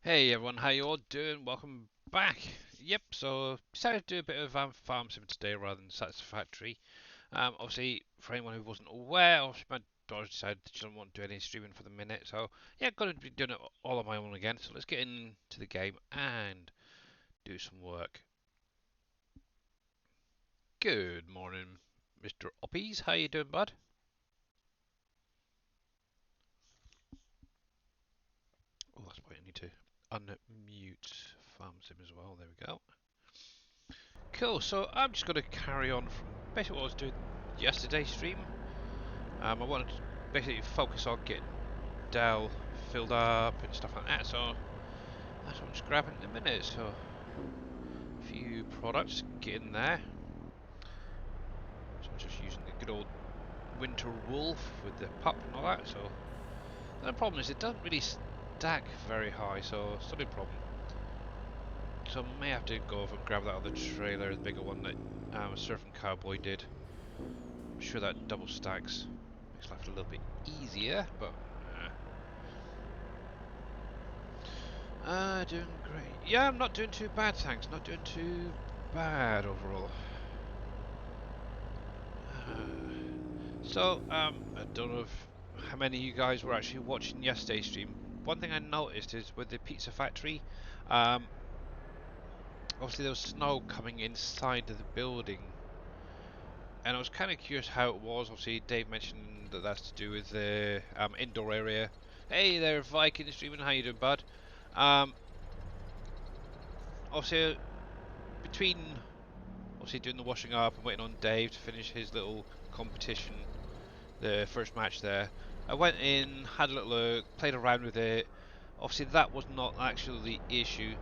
Hey everyone, how you all doing? Welcome back. Yep, so decided to do a bit of farm sim today rather than Satisfactory. Obviously, for anyone who wasn't aware, obviously my daughter decided that she doesn't want to do any streaming for the minute, so yeah, going to be doing it all on my own again. So let's get into the game and do some work. Good morning, Mr. Oppies. How you doing, bud? Oh, that's why I need to unmute farm sim as well. There we go. Cool. So I'm just going to carry on from basically what I was doing yesterday's stream. I wanted to basically focus on getting Dell filled up and stuff like that, so that's what I'm just grabbing in a minute. So a few products, get in there. So I'm just using the good old winter wolf with the pup and all that. So the problem is it doesn't really stack very high, so it's not a problem. So I may have to go over and grab that other trailer, the bigger one that Surfing Cowboy did. I'm sure that double stacks, makes life a little bit easier, but doing great. Yeah, I'm not doing too bad, thanks. Not doing too bad overall. I don't know if how many of you guys were actually watching yesterday's stream. One thing I noticed is with the pizza factory, um, obviously there was snow coming inside of the building, and I was kind of curious how it was. Obviously, Dave mentioned that that's to do with the indoor area. Hey there, Viking streaming. How you doing, bud? Um, obviously, between obviously doing the washing up and waiting on Dave to finish his little competition, the first match there, I went in, had a little look, played around with it. Obviously, that was not actually the issue.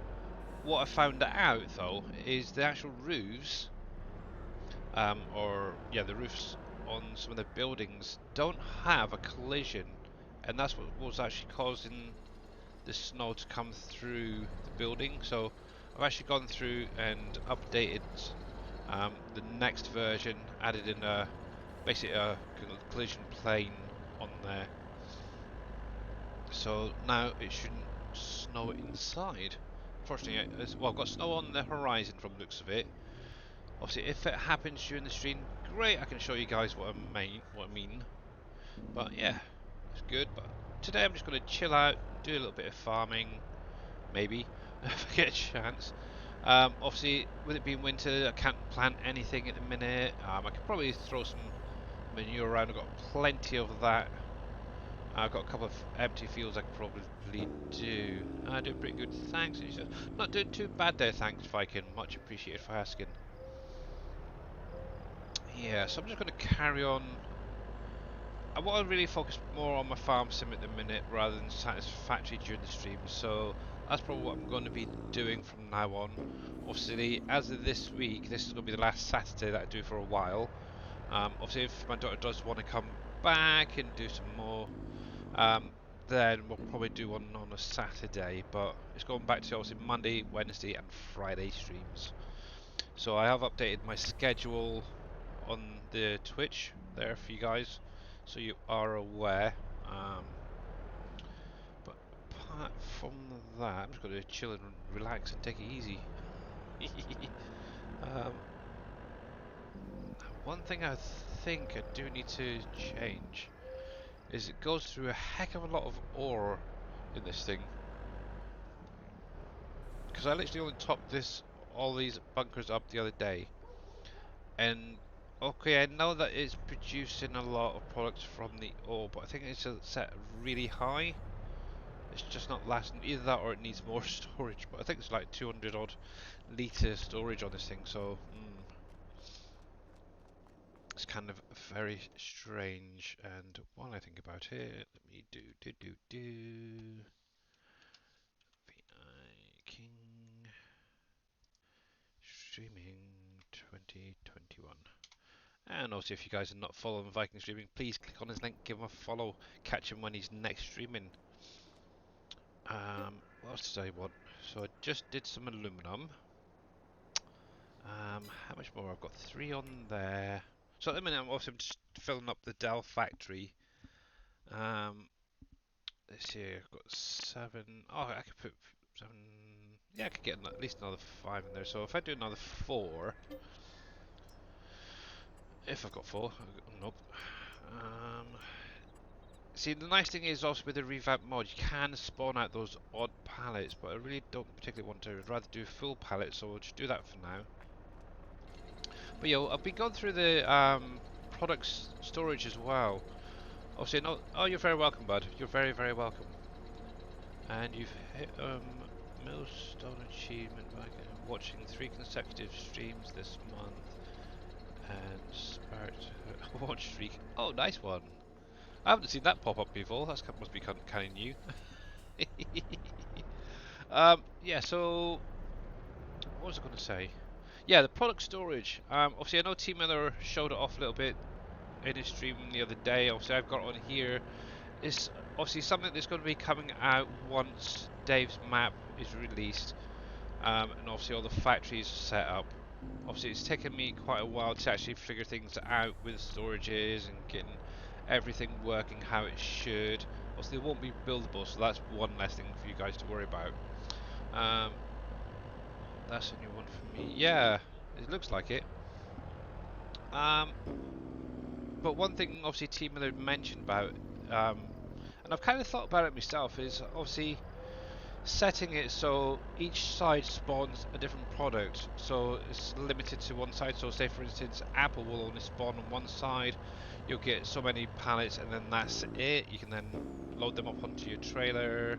What I found out though is the actual roofs, or yeah, the roofs on some of the buildings don't have a collision, and that's what was actually causing the snow to come through the building. So I've actually gone through and updated the next version, added in a basically a collision plane on there, so now it shouldn't snow inside. Fortunately, well, I've got snow on the horizon from the looks of it. Obviously, if it happens during the stream, great, I can show you guys what I mean. But yeah, it's good. But today I'm just going to chill out, do a little bit of farming, maybe, if I get a chance. Obviously, with it being winter, I can't plant anything at the minute. I could probably throw some manure around. I've got plenty of that. I've got a couple of empty fields I could probably do. I do pretty good, thanks. And he says, not doing too bad there, thanks, Viking. Much appreciated for asking. Yeah, so I'm just going to carry on. I want to really focus more on my farm sim at the minute rather than Satisfactory during the stream. So that's probably what I'm going to be doing from now on. Obviously, as of this week, this is going to be the last Saturday that I do for a while. Obviously, if my daughter does want to come back and do some more, um, then we'll probably do one on a Saturday. But it's going back to obviously Monday, Wednesday, and Friday streams. So I have updated my schedule on the Twitch there for you guys, so you are aware. But apart from that, I'm just going to chill and relax and take it easy. um, One thing I think I do need to change is it goes through a heck of a lot of ore in this thing, because I literally only topped all these bunkers up the other day, and okay, I know that it's producing a lot of products from the ore, but I think it's set really high. It's just not lasting. Either that or it needs more storage. But I think it's like 200 odd litre storage on this thing, so it's kind of very strange. And while I think about it, let me do VI King Streaming 2021. And also, if you guys are not following Viking Streaming, please click on his link, give him a follow, catch him when he's next streaming. What else did I want? So I just did some aluminum. How much more? I've got 3 on there. So at the minute, I'm just filling up the Dell factory. Um, let's see, I've got 7. Oh, I could put 7. Yeah, I could get at least another 5 in there. So if I do another 4, if I've got 4, nope. Um, See, the nice thing is also with the revamp mod, you can spawn out those odd pallets, but I really don't particularly want to. I'd rather do full pallets, so we'll just do that for now. But yeah, I've been going through the products storage as well. Obviously, no. Oh, you're very welcome, bud. You're very, very welcome. And you've hit milestone achievement by watching 3 consecutive streams this month and sparked a watch streak. Oh, nice one. I haven't seen that pop up before. That must be kind of new. Yeah, so what was I going to say? Yeah, the product storage. Obviously, I know Team Miller showed it off a little bit in his stream the other day. Obviously, I've got it on here. It's obviously something that's going to be coming out once Dave's map is released, and obviously all the factories are set up. Obviously, it's taken me quite a while to actually figure things out with storages and getting everything working how it should. Obviously, they won't be buildable, so that's one less thing for you guys to worry about. Um, that's a new one for me. Yeah, it looks like it. Um, but one thing, obviously, Team Miller mentioned about, and I've kind of thought about it myself, is obviously setting it so each side spawns a different product, so it's limited to one side. So say for instance Apple will only spawn on one side, you'll get so many pallets and then that's it. You can then load them up onto your trailer.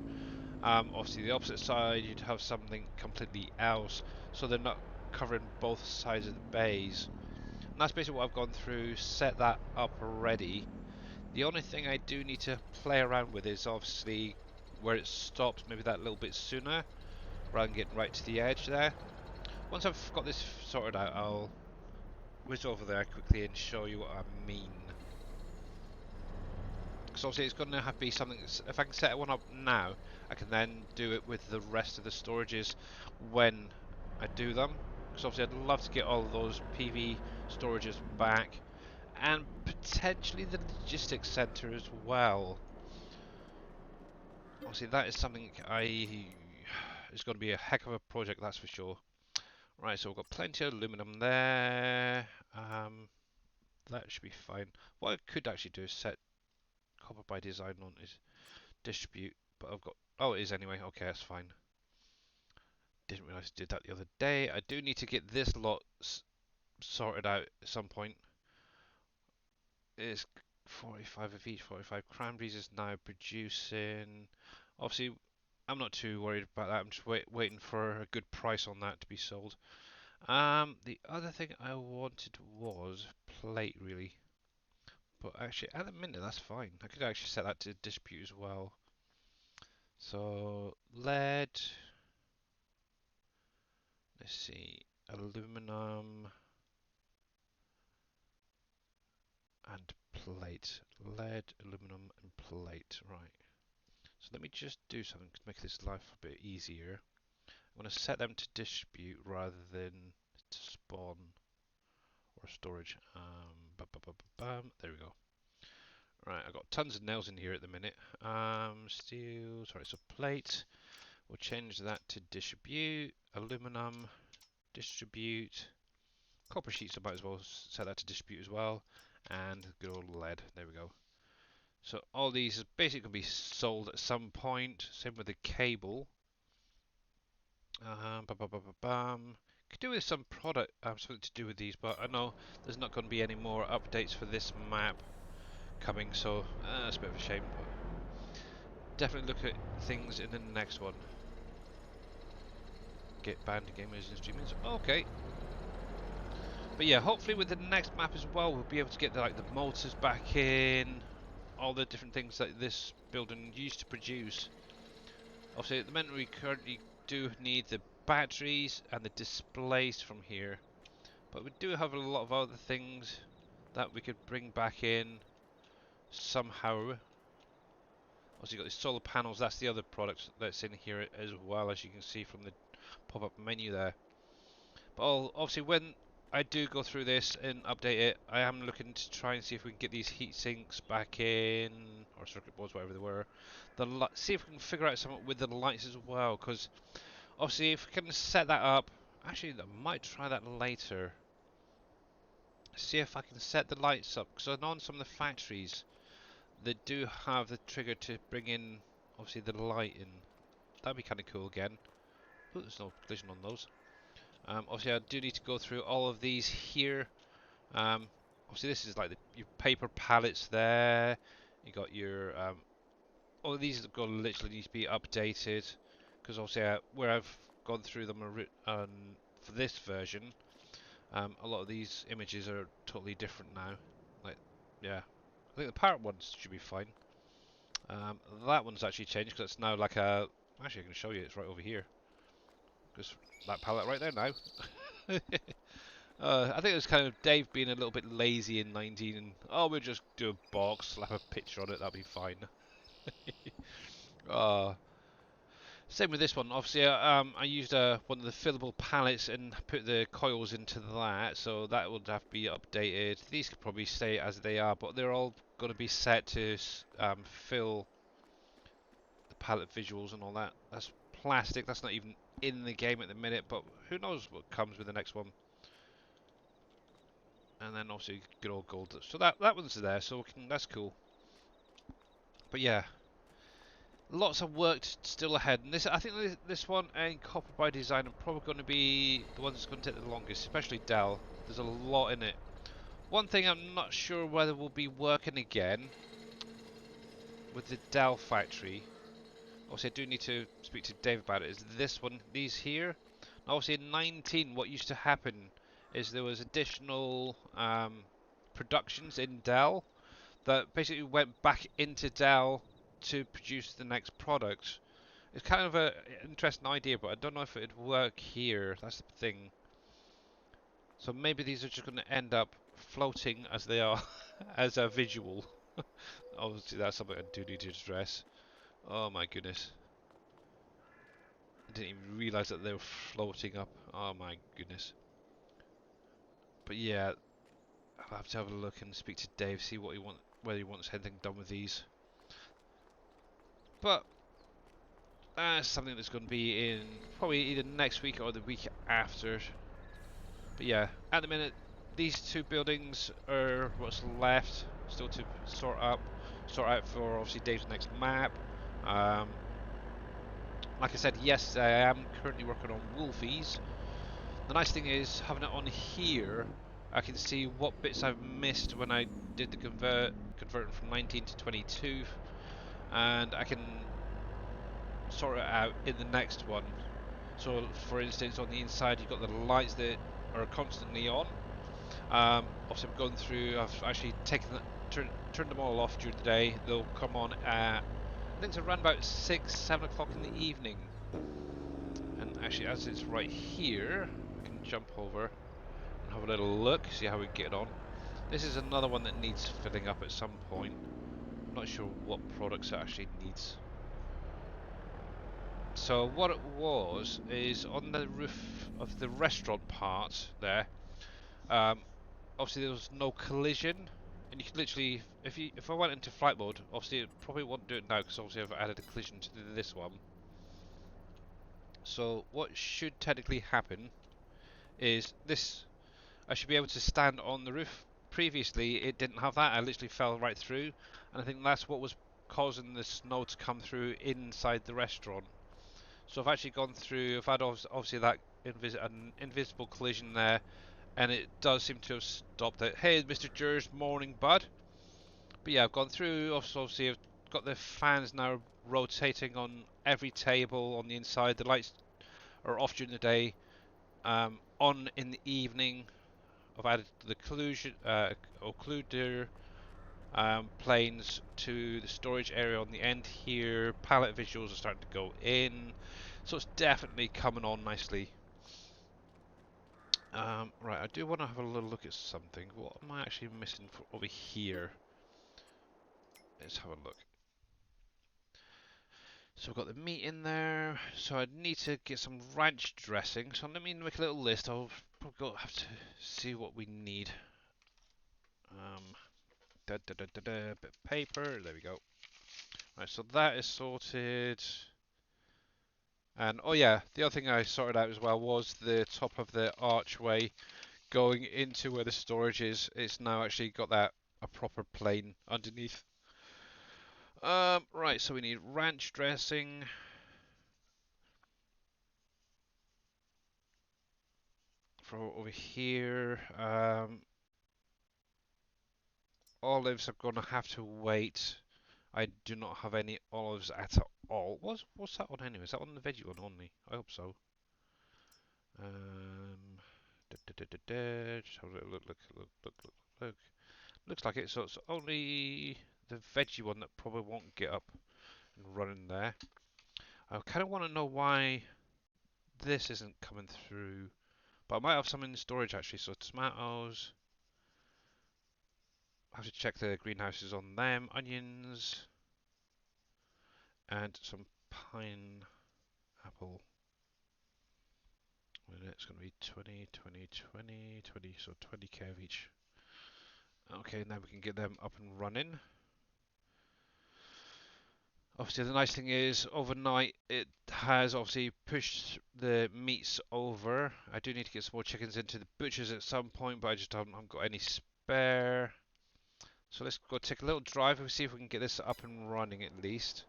Obviously the opposite side you'd have something completely else, so they're not covering both sides of the bays. And that's basically what I've gone through, set that up already. The only thing I do need to play around with is obviously where it stops, maybe that little bit sooner, rather than getting right to the edge there. Once I've got this sorted out, I'll whiz over there quickly and show you what I mean. Because obviously it's going to have to be something that's, if I can set one up now, I can then do it with the rest of the storages when I do them. Because obviously I'd love to get all of those PV storages back, and potentially the logistics centre as well. Obviously that is something it's going to be a heck of a project, that's for sure. Right, so we've got plenty of aluminum there. That should be fine. What I could actually do is set copper by design on is distribute, but I've got, oh, it is anyway. Okay, that's fine. Didn't realise I did that the other day. I do need to get this lot sorted out at some point. It's 45 of each. 45 cranberries is now producing. Obviously, I'm not too worried about that. I'm just waiting for a good price on that to be sold. The other thing I wanted was plate, really. But actually, at the minute, that's fine. I could actually set that to distribute as well. So, lead. Let's see. Aluminum. And plate. Lead, aluminum, and plate. Right. So let me just do something to make this life a bit easier. I'm going to set them to distribute rather than to spawn or storage. There we go. Right, I've got tons of nails in here at the minute. Steel, sorry, so plate. We'll change that to distribute. Aluminum, distribute. Copper sheets, I might as well set that to distribute as well. And good old lead, there we go. So all these is basically going to be sold at some point. Same with the cable. Could do with some product, something to do with these, but I know there's not going to be any more updates for this map coming, so that's a bit of a shame. But definitely look at things in the next one. Get banned gamers and streamers. Okay. But yeah, hopefully with the next map as well, we'll be able to get the motors back in, all the different things that this building used to produce. Obviously, at the moment we currently do need the batteries and the displays from here, but we do have a lot of other things that we could bring back in somehow. Also, you got the solar panels. That's the other product that's in here as well, as you can see from the pop-up menu there. But obviously, when I do go through this and update it. I am looking to try and see if we can get these heat sinks back in, or circuit boards, whatever they were. See if we can figure out something with the lights as well, because obviously if we can set that up, actually I might try that later. See if I can set the lights up, because I know on some of the factories they do have the trigger to bring in obviously the light in. That'd be kind of cool again. Ooh, there's no collision on those. Obviously I do need to go through all of these here. Obviously this is like your paper pallets there. You got your all of these are going to literally need to be updated, because obviously where I've gone through them for this version, a lot of these images are totally different now. Like, yeah, I think the parrot ones should be fine. That one's actually changed because it's now like a. Actually, I can show you. It's right over here. Just that palette right there now. I think it was kind of Dave being a little bit lazy in 19 and oh we'll just do a box, slap a picture on it, that'll be fine. uh, Same with this one. Obviously, I used one of the fillable pallets and put the coils into that, so that would have to be updated. These could probably stay as they are, but they're all going to be set to fill the pallet visuals and all that. That's plastic. That's not even in the game at the minute, but who knows what comes with the next one. And then obviously good old gold. So that one's there, so that's cool. But yeah, lots of work still ahead. And I think this one and Copper by Design are probably going to be the ones that's going to take the longest, especially Dell. There's a lot in it. One thing I'm not sure whether will be working again with the Dell factory. Obviously, I do need to speak to Dave about it. Is this one, these here? Obviously, in 19, what used to happen is there was additional productions in Dell that basically went back into Dell to produce the next product. It's kind of an interesting idea, but I don't know if it'd work here. That's the thing. So maybe these are just going to end up floating as they are, as a visual. Obviously, that's something I do need to address. Oh my goodness. I didn't even realise that they were floating up. Oh my goodness. But yeah, I'll have to have a look and speak to Dave, see what whether he wants anything done with these. But that's something that's going to be in probably either next week or the week after. But yeah, at the minute, these two buildings are what's left, still to sort out for obviously Dave's next map. Um, like I said, yes, I am currently working on Wolfies. The nice thing is having it on here, I can see what bits I've missed when I did the converting from 19 to 22, and I can sort it out in the next one. So, for instance, on the inside, you've got the lights that are constantly on. Obviously, I'm going through. I've actually turned them all off during the day. They'll come on at I think it's around about 6, 7 o'clock in the evening. And actually, as it's right here, I can jump over and have a little look, see how we get on. This is another one that needs filling up at some point. I'm not sure what products it actually needs. So what it was is on the roof of the restaurant part there. Um, Obviously there was no collision, and you could literally, if I went into flight mode, obviously it probably won't do it now because obviously I've added a collision to this one. So what should technically happen is this: I should be able to stand on the roof. Previously it didn't have that. I literally fell right through, and I think that's what was causing the snow to come through inside the restaurant. So I've actually gone through. I've had obviously that an invisible collision there, and it does seem to have stopped it. Hey, Mr. Jers, morning, bud. But yeah, I've gone through. Obviously, I've got the fans now rotating on every table on the inside. The lights are off during the day, on in the evening. I've added the occluder planes to the storage area on the end here. Palette visuals are starting to go in, so it's definitely coming on nicely. Right, I do want to have a little look at something. What am I actually missing over here? Let's have a look. So we've got the meat in there. So I need to get some ranch dressing. So let me make a little list. I'll probably have to see what we need. Bit of paper. There we go. Right, so that is sorted. And oh yeah, the other thing I sorted out as well was the top of the archway going into where the storage is. It's now actually got that a proper plane underneath. Right, so we need ranch dressing. For over here, olives are gonna have to wait. I do not have any olives at all. What's that one anyway? Is that on the veggie one only? I hope so. Just have a little look. Looks like it. So it's only the veggie one that probably won't get up and running there. I kind of want to know why this isn't coming through, but I might have some in storage actually. So tomatoes. I have to check the greenhouses on them. Onions and some pineapple. It's going to be 20, 20, 20, 20, so 20k of each. Okay, now we can get them up and running. Obviously, the nice thing is overnight it has obviously pushed the meats over. I do need to get some more chickens into the butchers at some point, but I just haven't got any spare. So let's go take a little drive and see if we can get this up and running at least.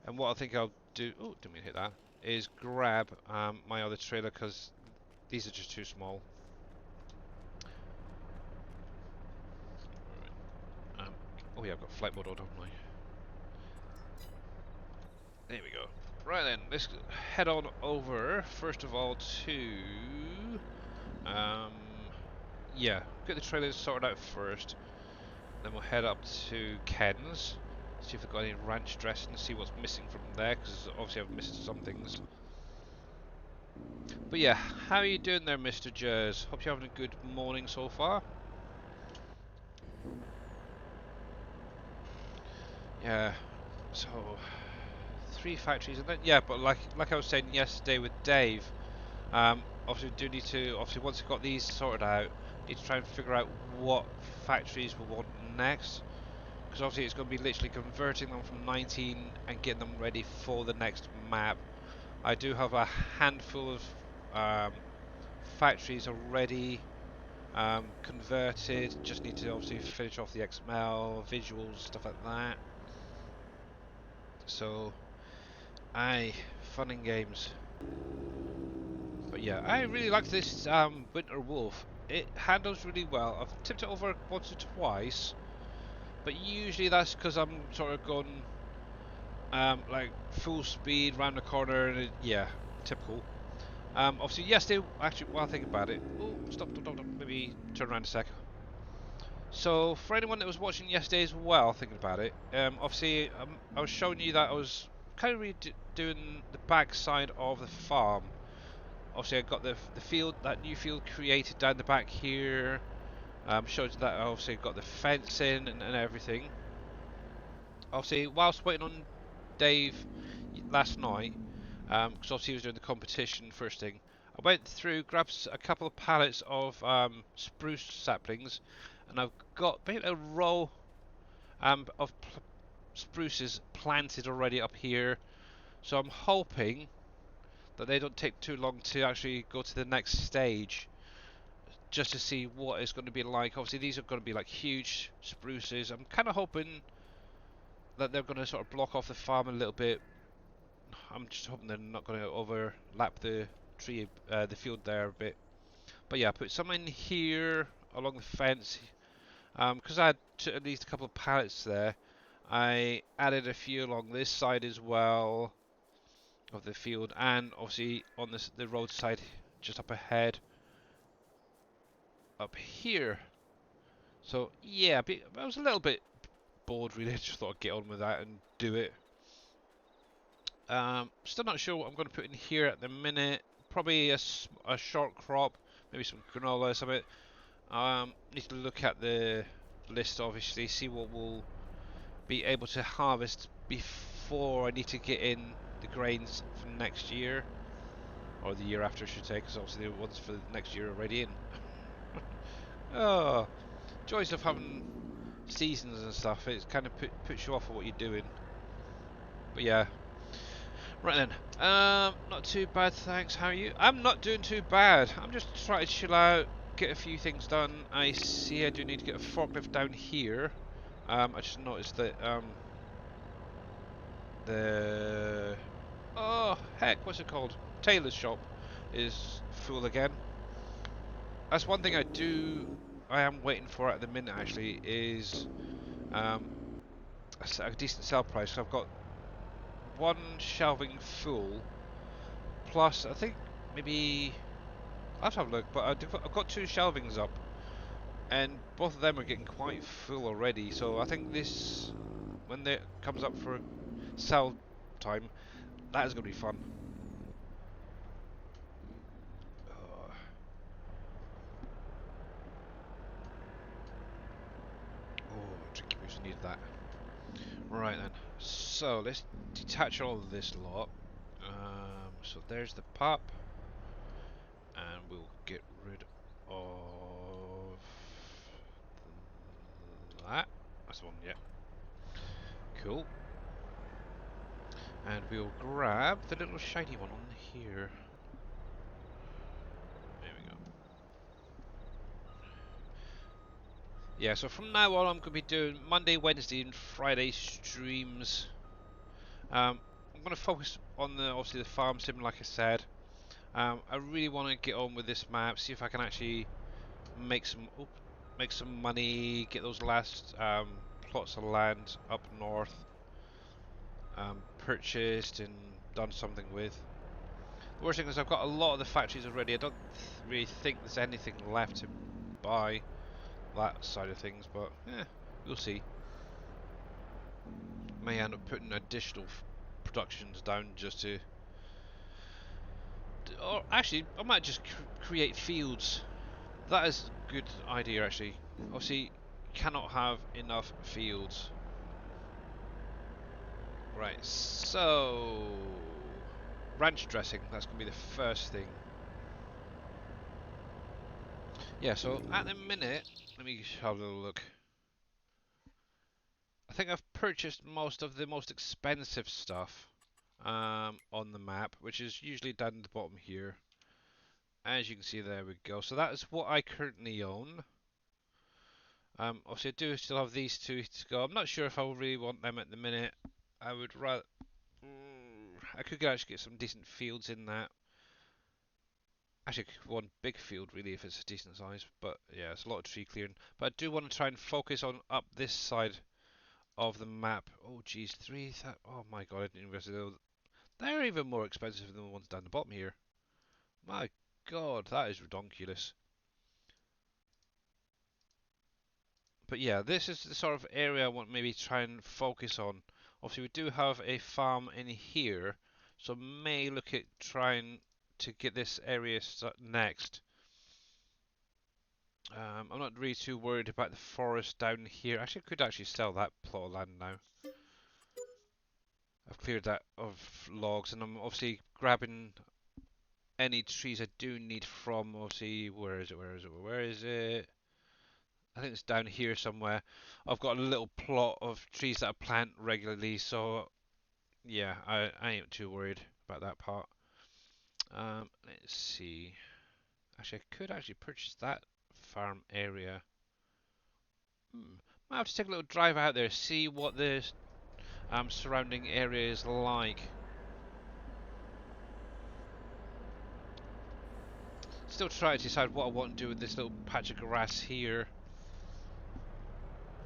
And what I think I'll do, oh, didn't mean to hit that, is grab my other trailer because these are just too small. Oh yeah, I've got flight mode on, haven't I? There we go. Right then, let's head on over, first of all, to... yeah, get the trailers sorted out first. Then we'll head up to Ken's, see if they've got any ranch dressing, see what's missing from there, because obviously I've missed some things. But yeah, how are you doing there, Mr. Jers? Hope you're having a good morning so far. Yeah, so 3 factories, and then yeah, but like I was saying yesterday with Dave, obviously we do need to once we've got these sorted out, need to try and figure out what factories we want next, because obviously it's going to be literally converting them from 19 and getting them ready for the next map. I do have a handful of factories already converted, just need to obviously finish off the XML, visuals, stuff like that. So, fun and games. But yeah, I really like this Winter Wolf. It handles really well. I've tipped it over once or twice, but usually that's because I'm sort of going like full speed round the corner, and yeah, typical. Obviously yesterday, actually, while I think about it, oh, stop, maybe turn around a sec. So for anyone that was watching yesterday as well, thinking about it, obviously I was showing you that I was kind of doing the back side of the farm. Obviously I got the field, that new field created down the back here. Showed that I obviously got the fence in and everything. Obviously whilst waiting on Dave last night, because obviously he was doing the competition first thing, I went through, grabbed a couple of pallets of spruce saplings, and I've got about a row of spruces planted already up here. So I'm hoping that they don't take too long to actually go to the next stage, just to see what it's going to be like. Obviously these are going to be like huge spruces. I'm kind of hoping that they're going to sort of block off the farm a little bit. I'm just hoping they're not going to overlap the tree, the field there a bit. But yeah, put some in here along the fence, because I had at least a couple of pallets there. I added a few along this side as well of the field, and obviously on the roadside just up ahead, up here. So yeah, I was a little bit bored really. I just thought I'd get on with that and do it. Still not sure what I'm going to put in here at the minute. Probably a short crop, maybe some granola or something. Need to look at the list, obviously, see what we'll be able to harvest before I need to get in the grains for next year. or the year after, I should say, because obviously the ones for the next year are already in. Oh, joys of having seasons and stuff. It kind of puts you off of what you're doing. But yeah. Right then. Not too bad, thanks. How are you? I'm not doing too bad. I'm just trying to chill out, get a few things done. I see I do need to get a forklift down here. I just noticed that the oh heck, what's it called? Tailor's shop is full again. That's one thing I am waiting for at the minute actually is a decent sell price. So I've got one shelving full, plus I think maybe I'll have to have a look, but I've got two shelvings up, and both of them are getting quite full already. So I think this, when it comes up for sell time, that is going to be fun. Oh, drinking boost, needed that. Right then, so let's detach all of this lot. So there's the pop, and we'll get rid of that. That's the one, yeah. Cool. And we'll grab the little shiny one on here. There we go. Yeah, so from now on I'm going to be doing Monday, Wednesday and Friday streams. I'm going to focus on obviously the farm sim like I said. I really want to get on with this map, see if I can actually make some money, get those last plots of land up north purchased and done something with. The worst thing is I've got a lot of the factories already. I don't really think there's anything left to buy that side of things, but yeah, we'll see. May end up putting additional productions down just to, or actually I might just create fields. That is a good idea actually. Obviously cannot have enough fields. Right, so ranch dressing, that's going to be the first thing. Yeah, so at the minute, let me have a little look. I think I've purchased most of the most expensive stuff on the map, which is usually down at the bottom here. As you can see, there we go. So that is what I currently own. Obviously, I do still have these two to go. I'm not sure if I really want them at the minute. I would rather... I could actually get some decent fields in that. Actually, one big field really if it's a decent size. But yeah, it's a lot of tree clearing. But I do want to try and focus on up this side of the map. Oh geez, oh my god, I didn't realize they're even more expensive than the ones down the bottom here. My god, that is ridiculous. But yeah, this is the sort of area I want maybe try and focus on. Obviously, we do have a farm in here, so may look at trying to get this area next. I'm not really too worried about the forest down here. Actually, I could actually sell that plot of land now. I've cleared that of logs, and I'm obviously grabbing any trees I do need from, obviously, where is it? I think it's down here somewhere. I've got a little plot of trees that I plant regularly, so yeah, I ain't too worried about that part. Let's see. Actually, I could actually purchase that farm area. Might have to take a little drive out there, see what the surrounding area is like. Still trying to decide what I want to do with this little patch of grass here.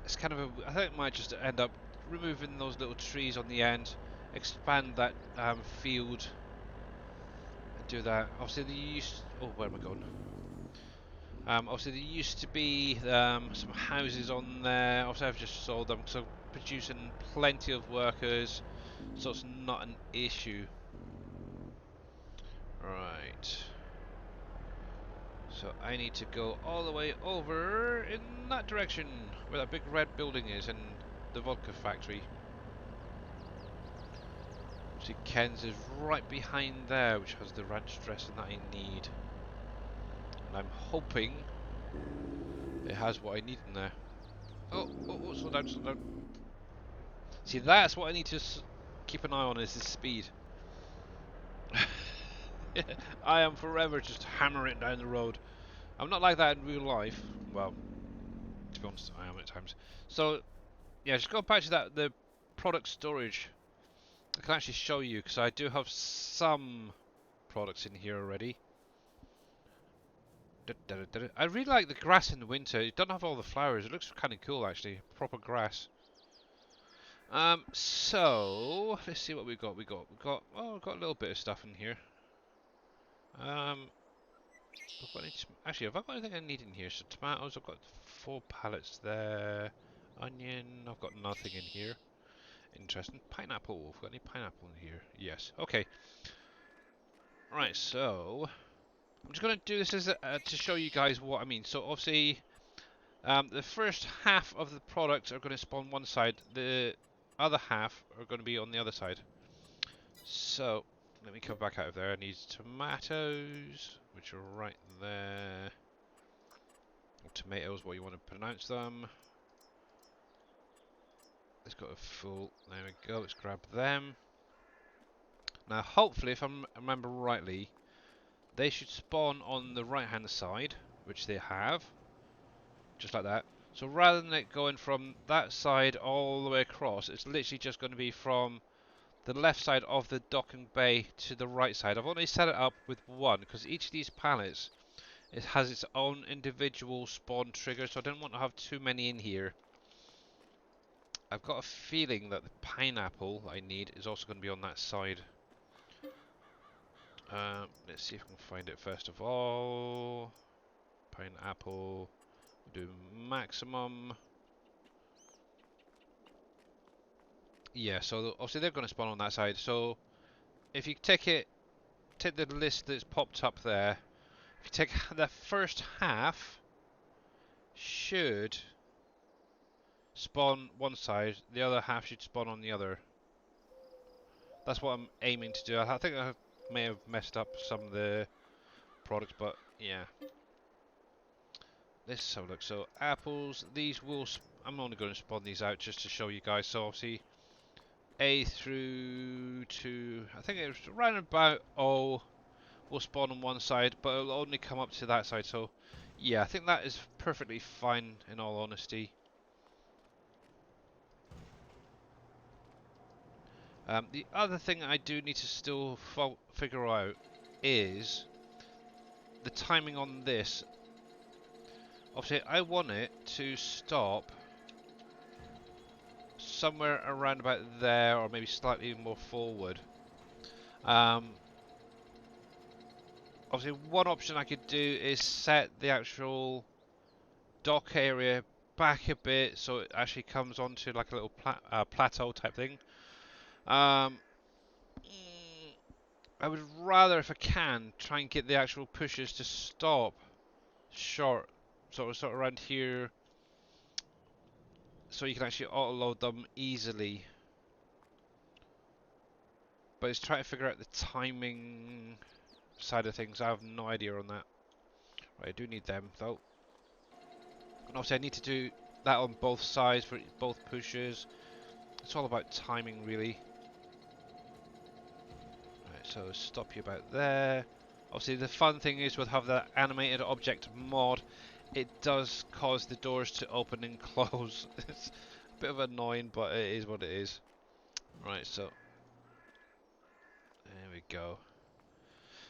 It's kind of I think I might just end up removing those little trees on the end, expand that field, and do that. Obviously, oh, where am I going? Obviously, there used to be some houses on there. Obviously, I've just sold them, so I'm producing plenty of workers, so it's not an issue. Right. So I need to go all the way over in that direction, where that big red building is, and the vodka factory. See, Ken's is right behind there, which has the ranch dressing that I need. And I'm hoping it has what I need in there. Oh, oh, oh, slow down, slow down. See, that's what I need to keep an eye on, is the speed. I am forever just hammering down the road. I'm not like that in real life. Well, to be honest, I am at times. So, yeah, just go back to that, the product storage. I can actually show you, because I do have some products in here already. I really like the grass in the winter. It doesn't have all the flowers. It looks kind of cool, actually. Proper grass. So let's see what we got. Oh, we've got a little bit of stuff in here. Actually, have I got anything I need in here? So tomatoes, I've got 4 pallets there. Onion, I've got nothing in here. Interesting. Pineapple, have we got any pineapple in here? Yes. Okay. Right. So I'm just gonna do this as to show you guys what I mean. So obviously, the first half of the products are going to spawn one side. The other half are going to be on the other side. So let me come back out of there. I need tomatoes, which are right there. Or tomatoes, what you want to pronounce them. Let's go to full. There we go. Let's grab them. Now, hopefully, if I remember rightly, they should spawn on the right-hand side, which they have, just like that. So rather than it going from that side all the way across, it's literally just going to be from the left side of the docking bay to the right side. I've only set it up with one because each of these pallets, it has its own individual spawn trigger, so I don't want to have too many in here. I've got a feeling that the pineapple I need is also going to be on that side. Let's see if I can find it first of all. Pineapple, do maximum. Yeah, so obviously they're going to spawn on that side. So if you take the list that's popped up there. If you take the first half, should spawn one side, the other half should spawn on the other. That's what I'm aiming to do. I think I may have messed up some of the products, but yeah. Let's have a look. So apples, these will. I'm only going to spawn these out just to show you guys. So obviously A through to, I think it was around about O will spawn on one side, but it'll only come up to that side. So yeah, I think that is perfectly fine in all honesty. The other thing I do need to still figure out is the timing on this. Obviously, I want it to stop somewhere around about there, or maybe slightly more forward. Obviously, one option I could do is set the actual dock area back a bit, so it actually comes onto like a little plateau type thing. I would rather, if I can, try and get the actual pushers to stop short, sort of around here, so you can actually auto-load them easily. But it's trying to figure out the timing side of things. I have no idea on that. Right, I do need them though. And obviously I need to do that on both sides for both pushers. It's all about timing really. Right, so stop you about there. Obviously the fun thing is with having that animated object mod, it does cause the doors to open and close. It's a bit of annoying, but it is what it is. Right, so there we go.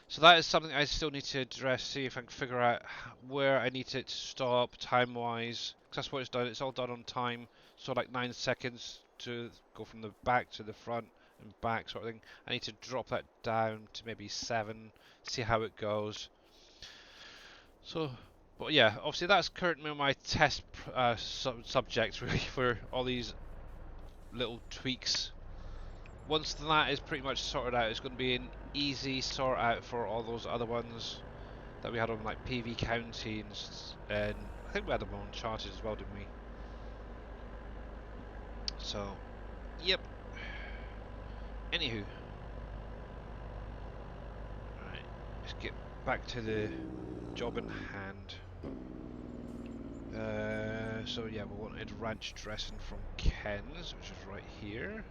So that is something I still need to address, see if I can figure out where I need it to stop time-wise. Because that's what it's done, it's all done on time. So like 9 seconds to go from the back to the front and back sort of thing. I need to drop that down to maybe 7, see how it goes. So, but yeah, obviously that's currently my test subject really for all these little tweaks. Once that is pretty much sorted out, it's going to be an easy sort out for all those other ones that we had on like PV County and I think we had them on Charted as well, didn't we? So, yep. Anywho, let's get back to the job in hand. So yeah, we wanted ranch dressing from Ken's, which is right here.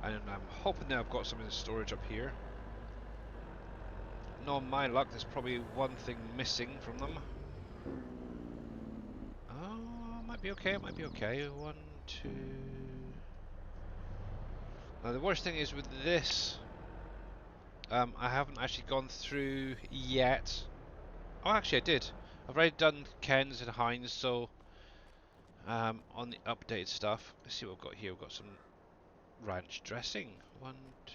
And I'm hoping that I've got some in storage up here. Knowing my luck, there's probably one thing missing from them. Oh, might be okay, it might be okay. 1, 2... Now the worst thing is with this, I haven't actually gone through yet. Oh, actually I did. I've already done Ken's and Heinz, so on the updated stuff. Let's see what we've got here. We've got some ranch dressing. 1, 2...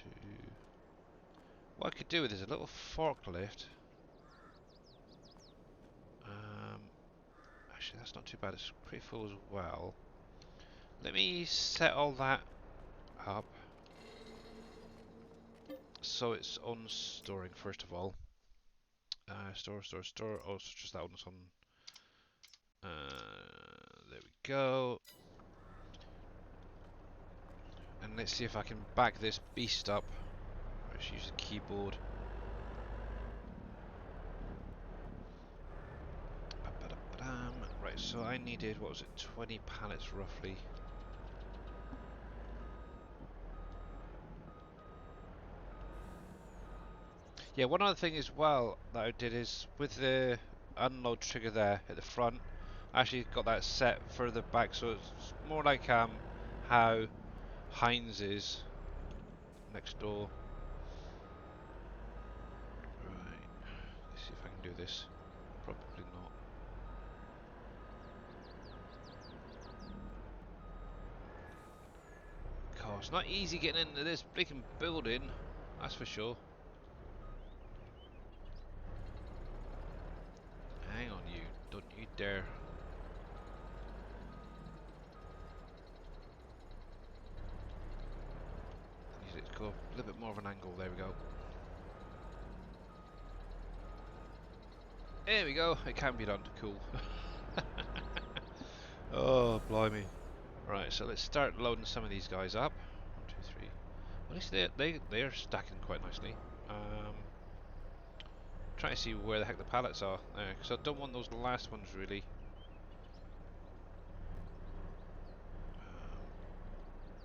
What I could do with is a little forklift. Actually, that's not too bad. It's pretty full as well. Let me set all that up. So it's on storing first of all. Store. Oh, it's just that one's on. There we go. And let's see if I can back this beast up. Let's use the keyboard. Right, so I needed, what was it, 20 pallets roughly. Yeah, one other thing as well that I did is with the unload trigger there at the front, I actually got that set further back, so it's more like how Heinz is next door. Right, let's see if I can do this. Probably not. God, it's not easy getting into this freaking building, that's for sure. Hang on, you. Don't you dare. Let's go a little bit more of an angle. There we go. There we go. It can be done. Cool. Oh, blimey. Right, so let's start loading some of these guys up. 1, 2, 3. At least they're stacking quite nicely. Trying to see where the heck the pallets are there, because I don't want those last ones really.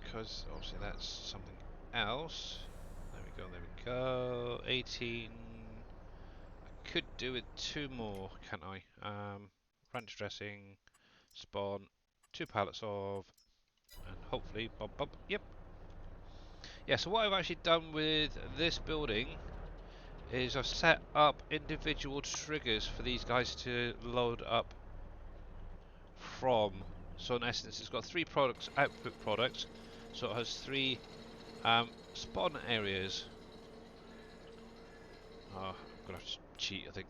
Because obviously that's something else. There we go. There we go. 18. I could do with 2 more, can't I? Ranch dressing, spawn, 2 pallets of, and hopefully, yep. Yeah, so what I've actually done with this building is I've set up individual triggers for these guys to load up from. So in essence, it's got 3 products, output products, so it has 3 spawn areas. Oh, I'm gonna have to cheat, I think.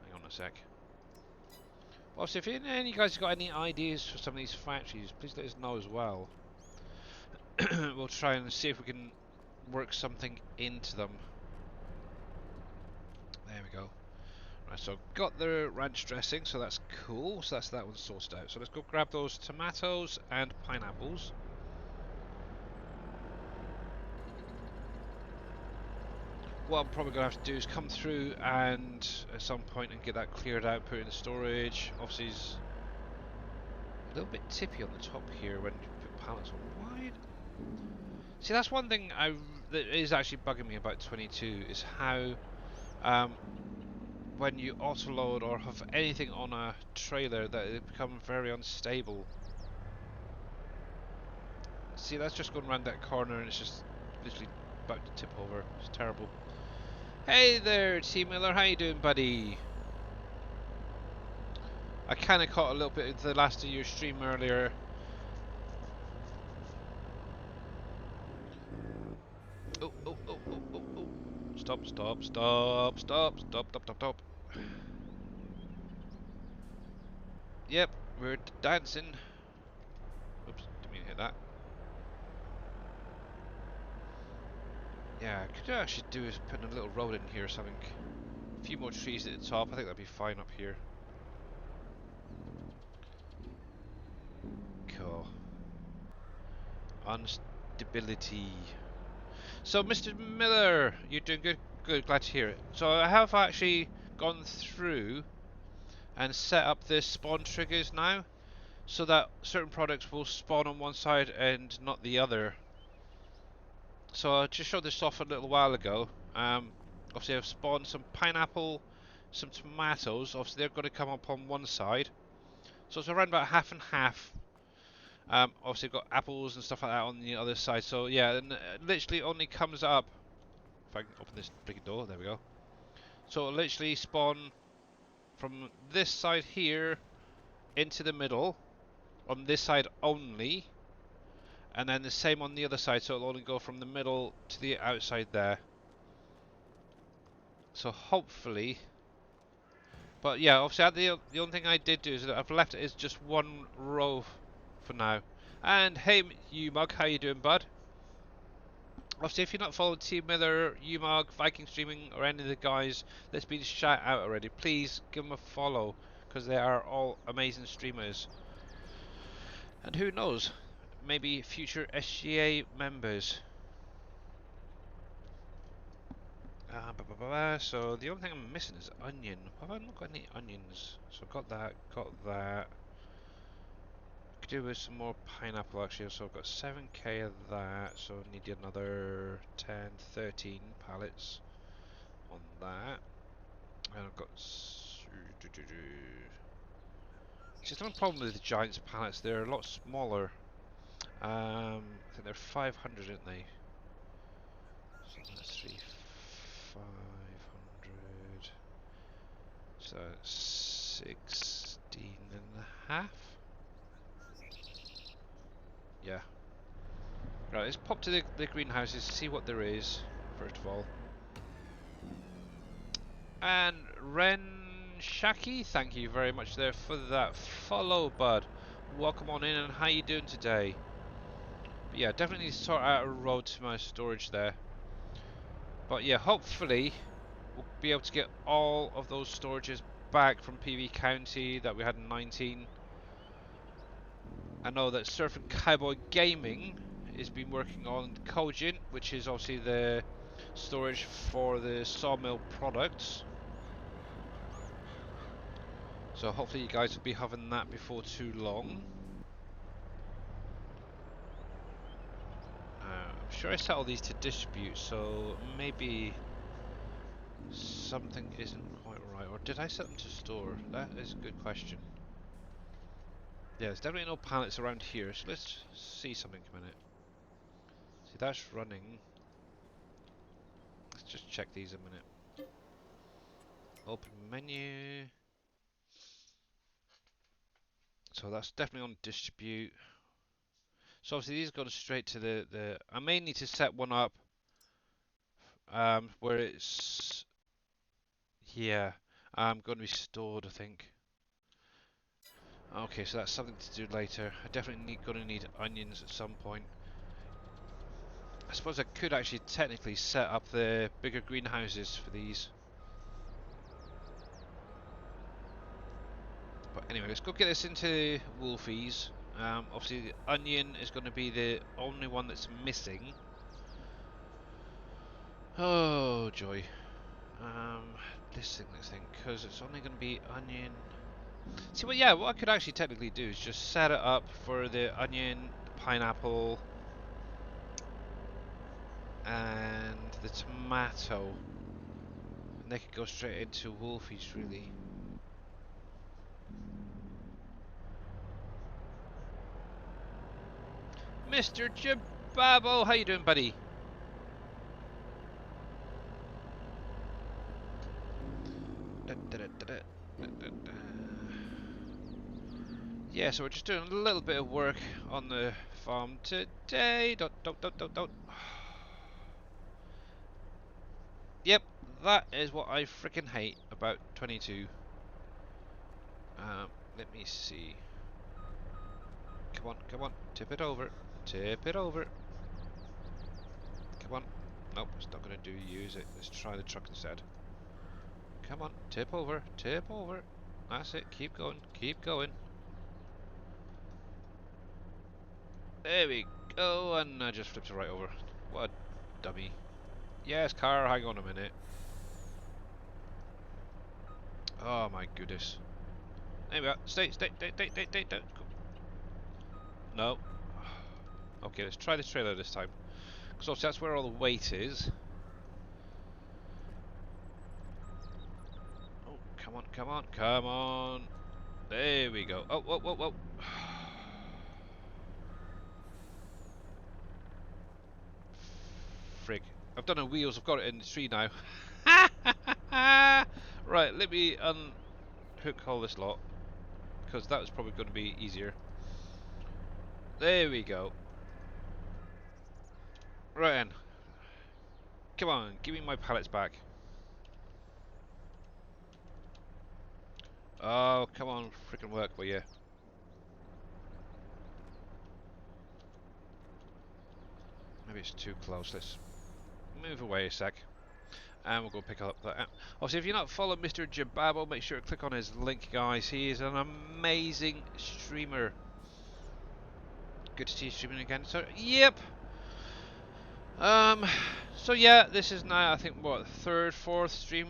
Hang on a sec. Also, if any of you guys got any ideas for some of these factories, please let us know as well. We'll try and see if we can work something into them. There we go. Right, so I've got the ranch dressing, so that's cool. So that's that one sorted out. So let's go grab those tomatoes and pineapples. What I'm probably going to have to do is come through and at some point and get that cleared out, put it in the storage. Obviously, it's a little bit tippy on the top here when you put pallets on. Why? See, that's one thing that is actually bugging me about 22 is how when you autoload or have anything on a trailer that it becomes very unstable. See, that's just going around that corner and it's just literally about to tip over. It's terrible. Hey there, T Miller, how you doing, buddy? I kind of caught a little bit of the last of your stream earlier. Oh. Stop. Yep, we're dancing. Oops, didn't mean to hit that. Yeah, could I actually do is put a little road in here or something. A few more trees at the top, I think that'd be fine up here. Cool. Unstability. So, Mr. Miller, you're doing good. Good, glad to hear it. So, I have actually gone through and set up the spawn triggers now, so that certain products will spawn on one side and not the other. So, I just showed this off a little while ago. Obviously, I've spawned some pineapple, some tomatoes. Obviously, they're going to come up on one side. So, it's around about half and half. Obviously, I've got apples and stuff like that on the other side. So, yeah, and it literally only comes up. If I can open this freaking door, there we go. So it'll literally spawn from this side here into the middle, on this side only, and then the same on the other side, so it'll only go from the middle to the outside there. So hopefully, but yeah, obviously the only thing I did do is that I've left it as just one row for now. And hey, you mug, how you doing, bud? Obviously, if you're not followed Team Miller, UMUG, Viking Streaming, or any of the guys that's been shout out already, please give them a follow, because they are all amazing streamers. And who knows, maybe future SGA members. So the only thing I'm missing is onion. Have I not got any onions? So got that, got that. Could do with some more pineapple actually, so I've got 7k of that, so I need another 10, 13 pallets on that. And I've got... Just no problem with the Giants pallets, they're a lot smaller. I think they're 500, aren't they? So that's 3, 500. So 16 and a half. Yeah. Right, let's pop to the greenhouses, see what there is, first of all. And Ren Shaki, thank you very much there for that follow, bud. Welcome on in, and how you doing today? But yeah, definitely need to sort out a road to my storage there. But yeah, hopefully we'll be able to get all of those storages back from PV County that we had in 19. I know that Surfing Cowboy Gaming has been working on Cogent, which is obviously the storage for the sawmill products. So hopefully you guys will be having that before too long. I'm sure I set all these to distribute, so maybe something isn't quite right. Or did I set them to store? That is a good question. Yeah, there's definitely no pallets around here, so let's see something a minute. See, that's running. Let's just check these a minute. Open menu. So that's definitely on distribute. So obviously these go straight to the I may need to set one up where it's, yeah, going to be stored, I think. Okay, so that's something to do later. I definitely going to need onions at some point. I suppose I could actually technically set up the bigger greenhouses for these. But anyway, let's go get this into Wolfie's. Obviously the onion is going to be the only one that's missing. Oh joy. This thing, because it's only going to be onion. See, well, yeah, what I could actually technically do is just set it up for the onion, the pineapple, and the tomato. And they could go straight into Wolfie's, really. Mr. Jababo, how you doing, buddy? Yeah, so we're just doing a little bit of work on the farm today. Don't. Yep, that is what I freaking hate about 22. Let me see. Come on, tip it over. Tip it over. Come on. Nope, it's not going to do use it. Let's try the truck instead. Come on, tip over, tip over. That's it, keep going, keep going. There we go, and I just flipped it right over. What dummy. Yes, car, hang on a minute. Oh my goodness. There we are. Stay. Don't go. No. Okay, let's try this trailer this time. Because obviously that's where all the weight is. Oh, come on, come on, come on. There we go. Oh, whoa, whoa, whoa. Frig. I've done the wheels, I've got it in the tree now. Right, let me unhook all this lot. Because that was probably going to be easier. There we go. Right then. Come on, give me my pallets back. Oh, come on, freaking work, will you? Maybe it's too close. Let's move away a sec. And we'll go pick up that app. Obviously, if you're not following Mr. Jababo, make sure to click on his link, guys. He is an amazing streamer. Good to see you streaming again. So, yep. So yeah, this is now, I think, what, third, fourth stream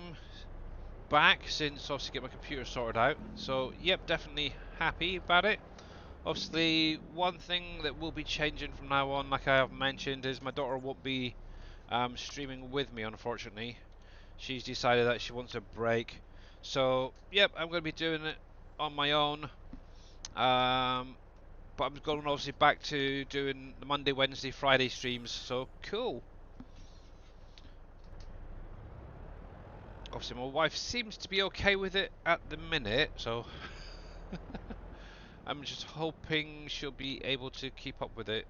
back since obviously get my computer sorted out. So, yep, definitely happy about it. Obviously, one thing that will be changing from now on, like I have mentioned, is my daughter won't be streaming with me, unfortunately. She's decided that she wants a break. So, yep, I'm going to be doing it on my own. But I'm going obviously back to doing the Monday, Wednesday, Friday streams. So, cool. Obviously, my wife seems to be okay with it at the minute. So, I'm just hoping she'll be able to keep up with it.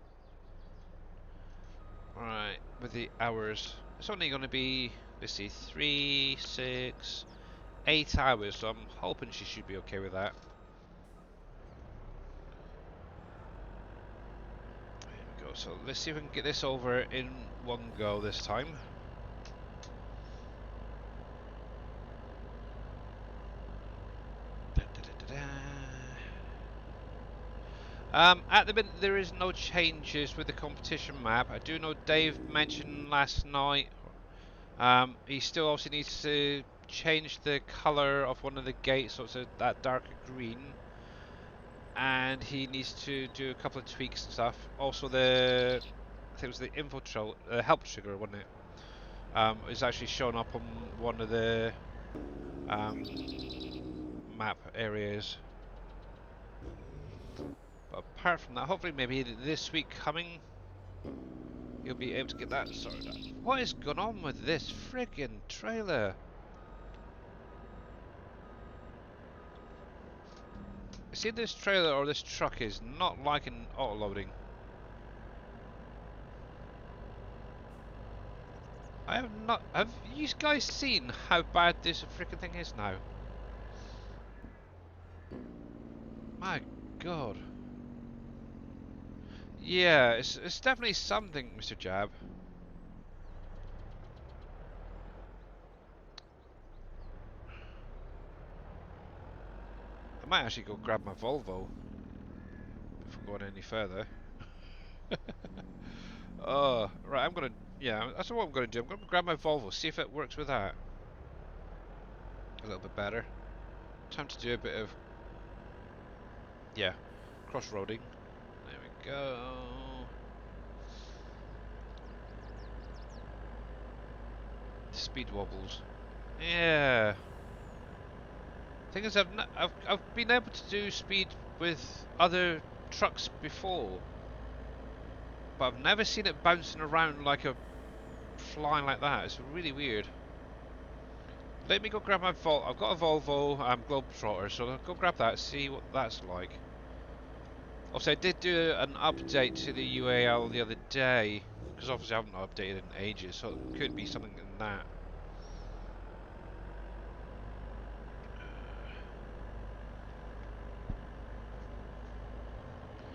Right, with the hours. It's only going to be, let's see, 3, 6, 8 hours. So, I'm hoping she should be okay with that. So let's see if we can get this over in one go this time. At the minute there is no changes with the competition map. I do know Dave mentioned last night he still obviously needs to change the colour of one of the gates so it's that darker green, and he needs to do a couple of tweaks and stuff. Also I think it was the info help trigger, wasn't it? Is actually shown up on one of the map areas. But apart from that, hopefully maybe this week coming, you'll be able to get that sorted out. What is going on with this friggin' trailer? See, this trailer or this truck is not liking auto-loading. I have not. Have you guys seen how bad this freaking thing is now? My God. Yeah, it's definitely something, Mr. Jab. I might actually go grab my Volvo before going any further. Oh, right, I'm gonna. Yeah, that's what I'm gonna do. I'm gonna grab my Volvo, see if it works with that. A little bit better. Time to do a bit of, yeah, cross-roading. There we go. Speed wobbles. Yeah. Thing is, I've been able to do speed with other trucks before, but I've never seen it bouncing around like a flying like that. It's really weird. Let me go grab my Volvo. I've got a Volvo Globetrotter, so I'll go grab that, see what that's like. Also, I did do an update to the UAL the other day, because obviously I haven't updated in ages, so it could be something in that.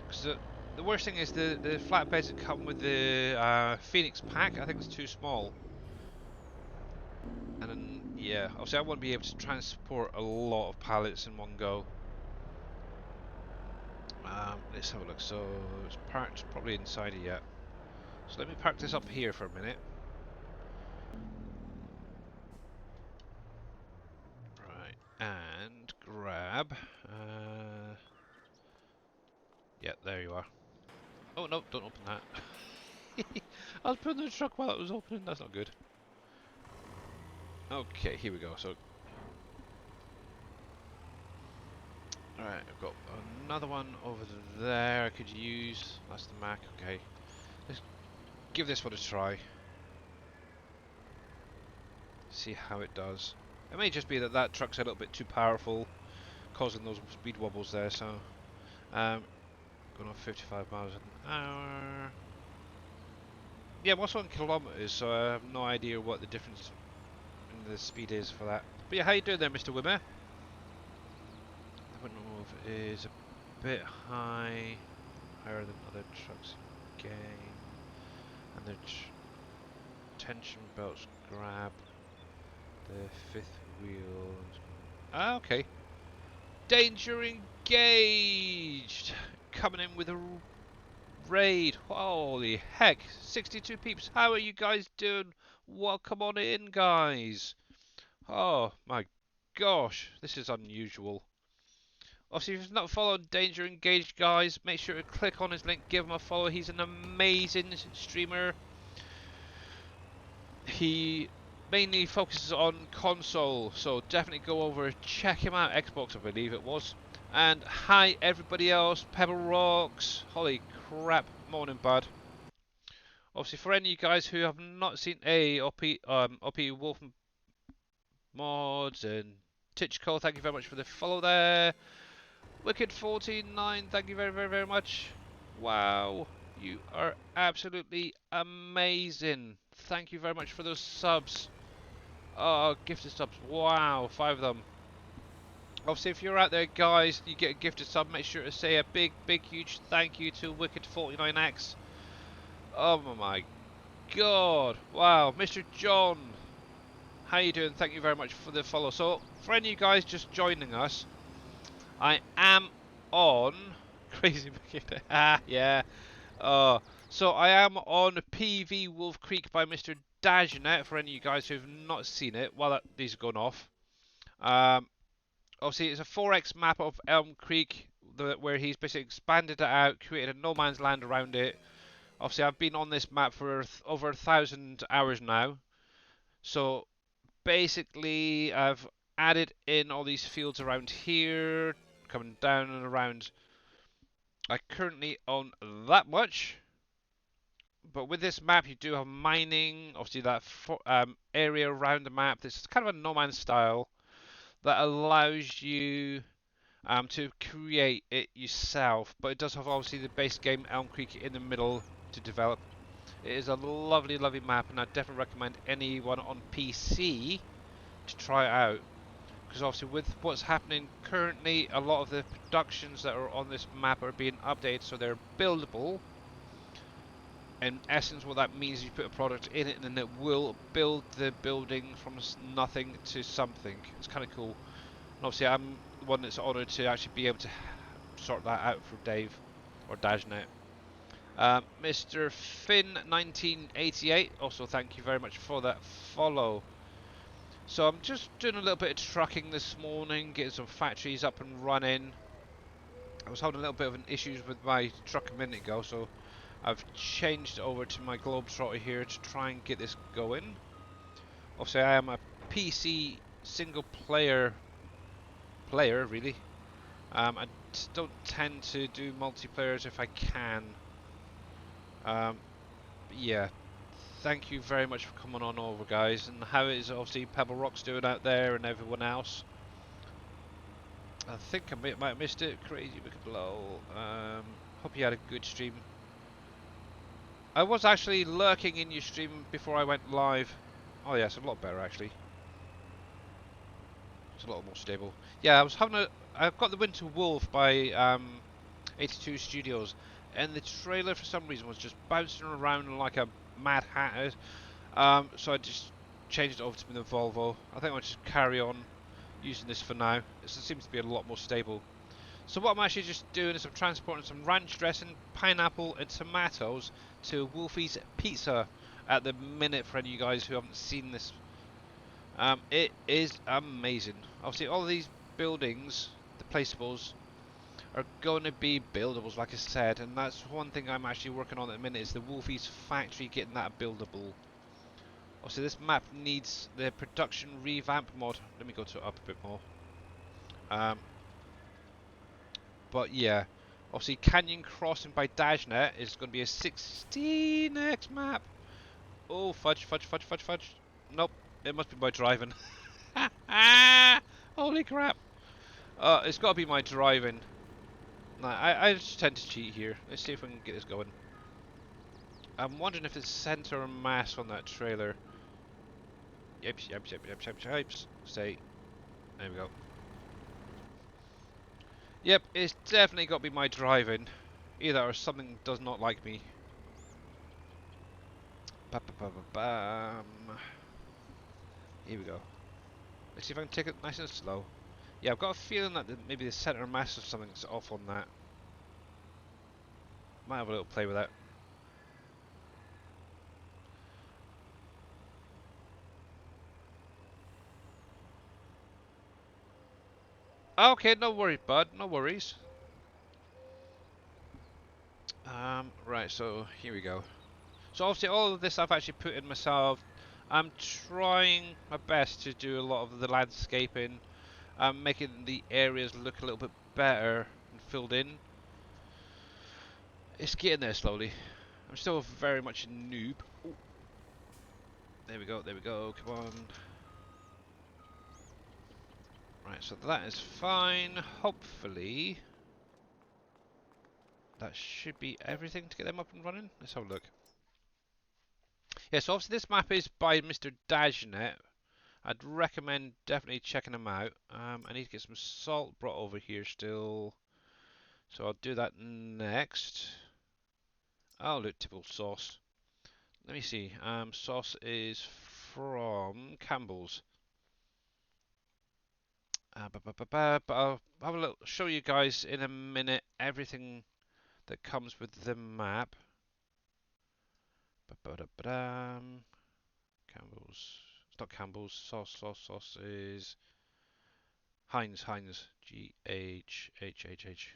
Because the worst thing is the flatbeds that come with the Phoenix pack, I think it's too small. And then, yeah, obviously I won't be able to transport a lot of pallets in one go. Let's have a look. So it's parked probably inside it yet. So let me park this up here for a minute. Yeah, there you are. Oh no, don't open that. I was putting the truck while it was opening. That's not good. Okay, here we go. So, alright, I've got another one over there I could use. That's the Mac. Okay, let's give this one a try. See how it does. It may just be that that truck's a little bit too powerful, causing those speed wobbles there. So, going off 55 miles an hour. Yeah, what's on kilometers? So I have no idea what the difference in the speed is for that. But yeah, how you doing there, Mr. Wimmer? The wind move is a bit high, higher than other trucks again, and the tension belts grab the fifth wheel. Ah, okay. Danger engaged! Coming in with a raid. Holy heck. 62 peeps. How are you guys doing? Welcome on in, guys. Oh my gosh. This is unusual. Obviously, if you've not followed Danger Engaged, guys, make sure to click on his link, give him a follow. He's an amazing streamer. He mainly focuses on console, so definitely go over, check him out. Xbox, I believe it was. And hi everybody else, Pebble Rocks. Holy crap, morning bud. Obviously, for any of you guys who have not seen OP Wolf Mods and Titchco, thank you very much for the follow there. Wicked49, thank you very, very, very much. Wow, you are absolutely amazing. Thank you very much for those subs. Oh, gifted subs. Wow, 5 of them. Obviously, if you're out there, guys, you get a gifted sub, make sure to say a big, big, huge thank you to Wicked49X. Oh my god. Wow, Mr. John. How you doing? Thank you very much for the follow. So, for any of you guys just joining us, I am on Crazy Wicked. Ah, yeah. So I am on PV Wolf Creek by Mr. Dagenet. For any of you guys who've not seen it, while these are going off. Obviously, it's a 4x map of Elm Creek, where he's basically expanded it out, created a no man's land around it. Obviously, I've been on this map for over 1,000 hours now. So basically, I've added in all these fields around here, coming down and around. I currently own that much, but with this map you do have mining, obviously that area around the map. This is kind of a no man's style that allows you to create it yourself, but it does have obviously the base game Elm Creek in the middle to develop. It is a lovely, lovely map, and I definitely recommend anyone on PC to try it out. Because obviously with what's happening currently, a lot of the productions that are on this map are being updated so they're buildable. In essence, what that means is you put a product in it and then it will build the building from nothing to something. It's kind of cool. And obviously I'm the one that's honoured to actually be able to sort that out for Dave, or Dajnet. Mr. Finn1988, also thank you very much for that follow. So I'm just doing a little bit of trucking this morning, getting some factories up and running. I was having a little bit of an issues with my truck a minute ago, so I've changed over to my Globetrotter here to try and get this going. Obviously I am a PC single player really. I don't tend to do multiplayers if I can. Yeah, thank you very much for coming on over, guys. And how is obviously Pebble Rock's doing out there and everyone else? I think I might have missed it. Crazy Wicked Blow. Hope you had a good stream. I was actually lurking in your stream before I went live. Oh yeah, it's a lot better actually. It's a lot more stable. Yeah, I was having a. I've got the Winter Wolf by 82 Studios, and the trailer for some reason was just bouncing around like a mad hatter. So I just changed it over to the Volvo. I think I'll just carry on using this for now. It seems to be a lot more stable. So what I'm actually just doing is I'm transporting some ranch dressing, pineapple and tomatoes to Wolfie's Pizza at the minute for any of you guys who haven't seen this. It is amazing. Obviously all of these buildings, the placeables, are going to be buildables, like I said, and that's one thing I'm actually working on at the minute is the Wolfie's factory, getting that buildable. Also, this map needs the production revamp mod. Let me go to it up a bit more. Um, but yeah, obviously Canyon Crossing by Dajnet is going to be a 16x map. Oh, fudge, fudge, fudge, fudge, fudge. Nope, it must be my driving. Holy crap. It's got to be my driving. Nah, I just tend to cheat here. Let's see if we can get this going. I'm wondering if it's center or mass on that trailer. Yips, yips, yips, yips, yips, yips. Stay. There we go. Yep, it's definitely got to be my driving. Either or something does not like me. Ba -ba -ba -ba -bam. Here we go. Let's see if I can take it nice and slow. Yeah, I've got a feeling that maybe the center mass or something's off on that. Might have a little play with that. Okay, no worries, bud. No worries. Right, so here we go. So obviously all of this I've actually put in myself. I'm trying my best to do a lot of the landscaping, making the areas look a little bit better and filled in. It's getting there slowly. I'm still very much a noob. Ooh. There we go, there we go, come on. Right, so that is fine. Hopefully that should be everything to get them up and running. Let's have a look. Yeah, so obviously this map is by Mr. Dajnet. I'd recommend definitely checking them out. I need to get some salt brought over here still. So I'll do that next. Oh, look, typical sauce. Let me see. Sauce is from Campbell's. But I'll have a look, show you guys in a minute everything that comes with the map. Campbell's. It's not Campbell's. Sauce is Heinz. G-H-H-H-H.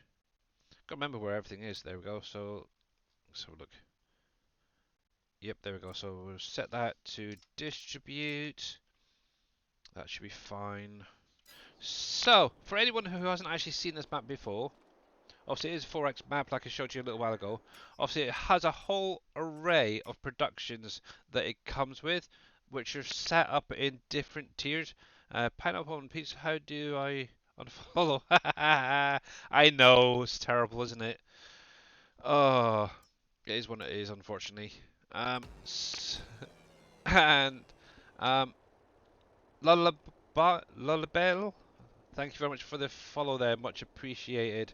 Can't remember where everything is. There we go. So let's have a look. Yep, there we go. So we'll set that to distribute. That should be fine. So, for anyone who hasn't actually seen this map before, obviously it is a 4x map like I showed you a little while ago. Obviously it has a whole array of productions that it comes with, which are set up in different tiers. Pineapple and Peach, how do I unfollow? I know, it's terrible, isn't it? Oh, it is what it is, unfortunately. And um, Lullabelle, thank you very much for the follow there, much appreciated.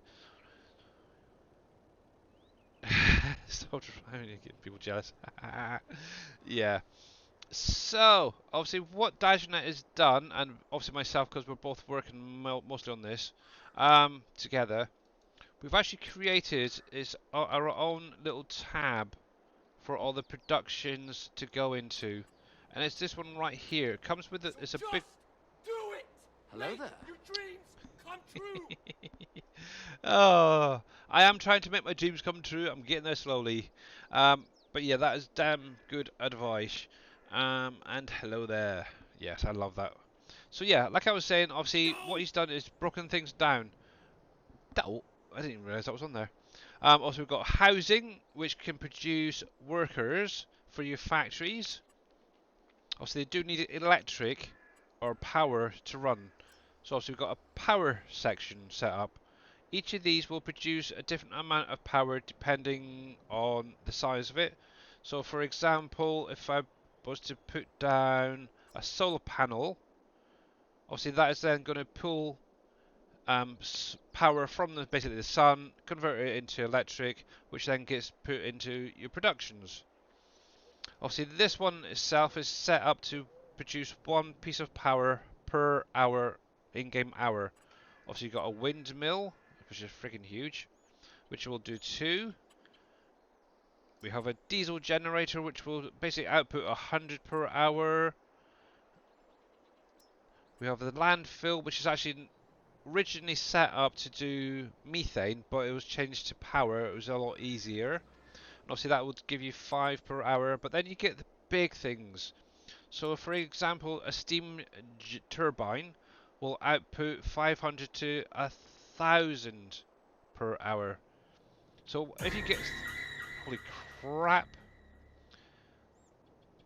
Stop trying to get people jealous. Yeah. So, obviously, what Dajnet has done, and obviously myself, because we're both working mostly on this together, we've actually created is our own little tab for all the productions to go into, and it's this one right here. It comes with it's a big. Do it. Hello there. Your dreams come true. Oh, I am trying to make my dreams come true. I'm getting there slowly. But yeah, that is damn good advice. And hello there. Yes, I love that. So yeah, like I was saying, obviously what he's done is broken things down. Oh, I didn't even realise that was on there. Also we've got housing, which can produce workers for your factories. Obviously they do need electric or power to run. So obviously we've got a power section set up. Each of these will produce a different amount of power depending on the size of it. So for example, if I was to put down a solar panel, obviously that is then going to pull power from basically the sun, convert it into electric, which then gets put into your productions. Obviously this one itself is set up to produce one piece of power per hour, in-game hour. Obviously you've got a windmill, which is freaking huge, which will do 2. We have a diesel generator, which will basically output 100 per hour. We have the landfill, which is actually originally set up to do methane, but it was changed to power. It was a lot easier. And obviously that would give you 5 per hour, but then you get the big things. So for example, a steam turbine will output 500 to 1,000 per hour. So if you get... Holy crap.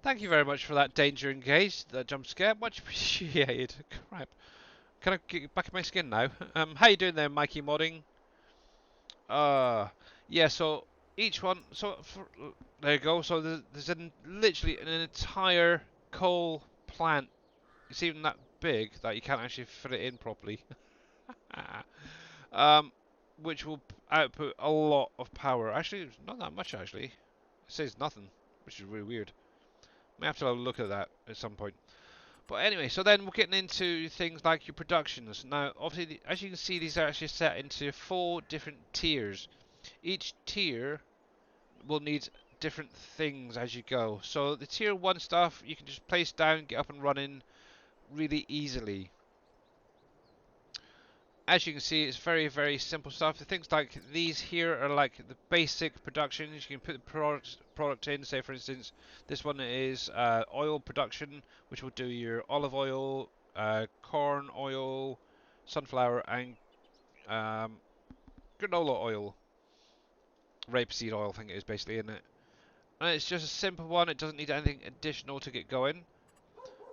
Thank you very much for that danger engaged, that jump scare. Much appreciated. Crap. Can I get back in my skin now? How you doing there, Mikey Modding? Uh, yeah, so each one... there you go. So there's literally an entire coal plant. It's even that big that you can't actually fit it in properly. um, which will output a lot of power. Actually, not that much, actually. It says nothing, which is really weird. May have to have a look at that at some point. But anyway, so then we're getting into things like your productions. Now, obviously, as you can see, these are actually set into 4 different tiers. Each tier will need different things as you go. So the tier 1 stuff, you can just place down, get up and running really easily. As you can see, it's very, very simple stuff. The things like these here are like the basic productions. You can put the product in. Say, for instance, this one is oil production, which will do your olive oil, corn oil, sunflower, and um, granola oil. Rapeseed oil, I think it is basically, in it. And it's just a simple one. It doesn't need anything additional to get going.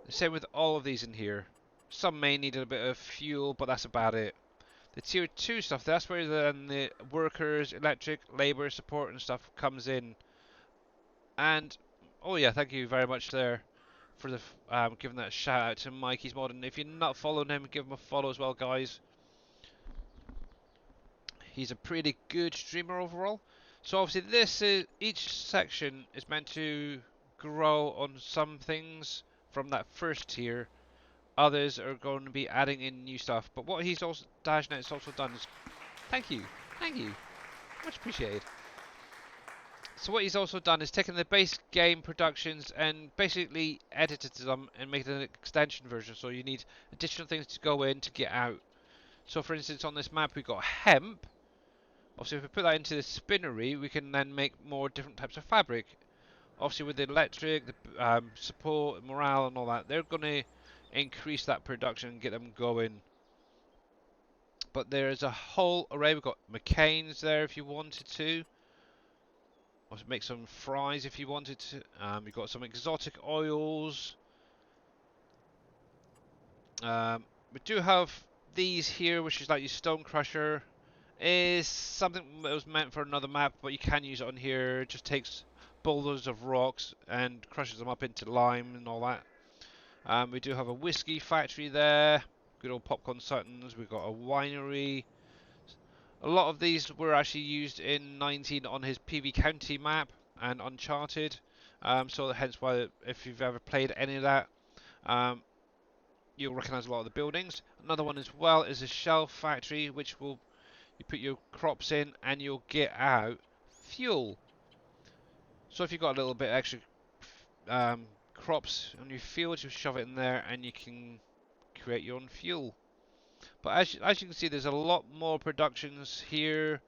The same with all of these in here. Some may need a bit of fuel, but that's about it. The tier 2 stuff, that's where then the workers, electric, labour, support and stuff comes in. And, oh yeah, thank you very much there for the giving that shout out to Mikey's Mod. And if you're not following him, give him a follow as well, guys. He's a pretty good streamer overall. So obviously this is, each section is meant to grow on some things from that first tier. Others are going to be adding in new stuff. But what he's also, Dashnet's also done is, thank you, much appreciated. So what he's also done is taken the base game productions and basically edited them and made an extension version. So you need additional things to go in to get out. So for instance, on this map we've got hemp. Obviously, if we put that into the spinnery, we can then make more different types of fabric. Obviously, with the electric, the support, morale, and all that, they're going to increase that production and get them going. But there's a whole array. We've got McCain's there if you wanted to. Also make some fries if you wanted to. We've got some exotic oils. We do have these here, which is like your stone crusher. Is something that was meant for another map, but you can use it on here. It just takes boulders of rocks and crushes them up into lime and all that. We do have a whiskey factory there. Good old Popcorn Suttons. We've got a winery. A lot of these were actually used in 19 on his PV County map and Uncharted. So hence why, if you've ever played any of that, you'll recognise a lot of the buildings. Another one as well is a shell factory, which will you put your crops in and you'll get out fuel. So if you've got a little bit extra crops on your fields, you shove it in there and you can create your own fuel. But as you can see, there's a lot more productions here.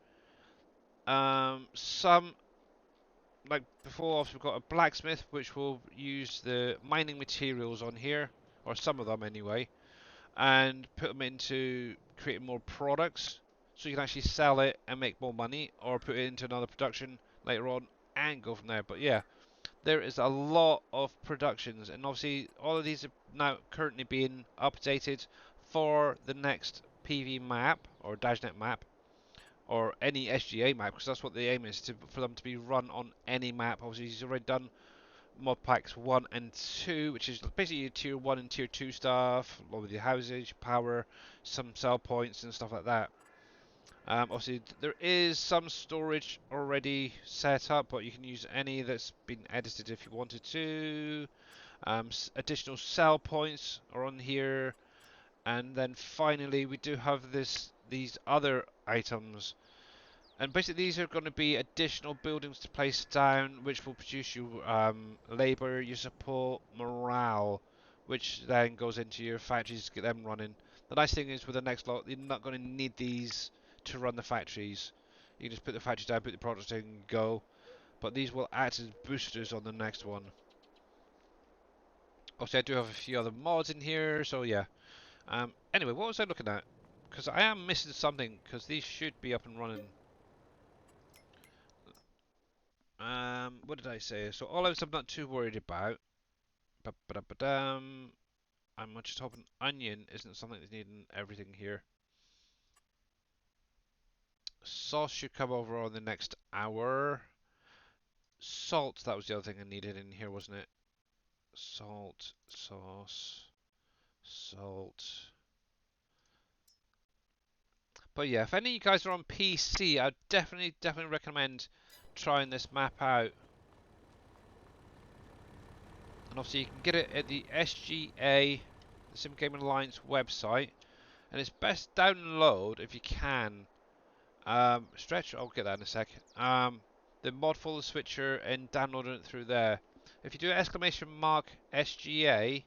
Some, like before, we've got a blacksmith which will use the mining materials on here, or some of them anyway, and put them into creating more products. So you can actually sell it and make more money, or put it into another production later on and go from there. But yeah, there is a lot of productions, and obviously all of these are now currently being updated for the next PV map or Dashnet map or any SGA map, because that's what the aim is, for them to be run on any map. Obviously he's already done mod packs 1 and 2, which is basically your tier 1 and tier 2 stuff, a lot of your houses, power, some sell points and stuff like that. Obviously there is some storage already set up, but you can use any that's been edited if you wanted to. Additional sell points are on here, and then finally we do have these other items, and basically these are going to be additional buildings to place down, which will produce your labour, your support, morale, which then goes into your factories to get them running. The nice thing is with the next lot, you're not going to need these to run the factories. You can just put the factories down, put the products in, and go. But these will act as boosters on the next one. Obviously, I do have a few other mods in here, so yeah. Anyway, what was I looking at? Because I am missing something, because these should be up and running. What did I say? So olives I'm not too worried about. I'm just hoping onion isn't something that's needing everything here. Sauce should come over on the next hour. Salt, that was the other thing I needed in here, wasn't it? Salt, sauce, salt. But yeah, if any of you guys are on PC, I'd definitely recommend trying this map out. And obviously you can get it at the SGA, the Sim Gaming Alliance website. And it's best download if you can. Stretch, I'll get that in a sec. The mod folder switcher and downloading it through there. If you do exclamation mark SGA,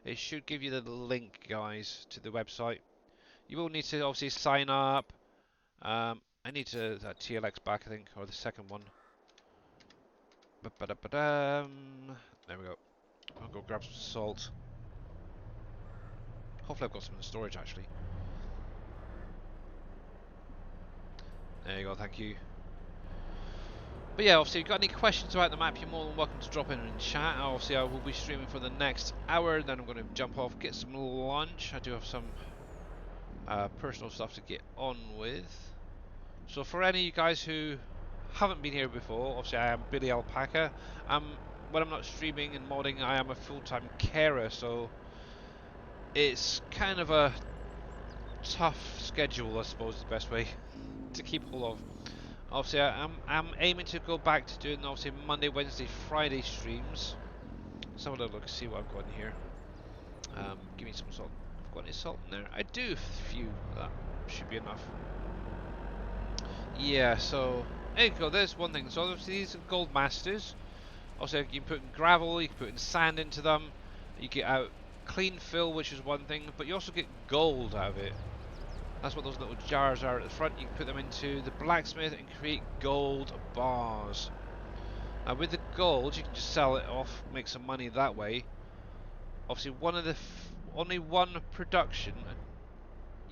it should give you the link, guys, to the website. You will need to obviously sign up. I need to that TLX back, I think, or the second one. There we go. I'll go grab some salt. Hopefully I've got some in storage actually. There you go, thank you. But yeah, obviously, if you've got any questions about the map, you're more than welcome to drop in chat. Obviously, I will be streaming for the next hour, then I'm going to jump off, get some lunch. I do have some personal stuff to get on with. So for any of you guys who haven't been here before, obviously I am Billy Alpaca. When I'm not streaming and modding, I am a full-time carer, so it's kind of a tough schedule, I suppose is the best way to keep hold of. Obviously, I'm aiming to go back to doing obviously Monday, Wednesday, Friday streams. Let's have a look, see what I've got in here. Give me some salt. I've got any salt in there? I do, a few. That should be enough. Yeah, so there you go. There's one thing. So obviously these are gold masters. Also, you can put in gravel, you can put in sand into them. You get out clean fill, which is one thing, but you also get gold out of it. That's what those little jars are at the front. You can put them into the blacksmith and create gold bars. Now with the gold, you can just sell it off, make some money that way. Obviously, only one production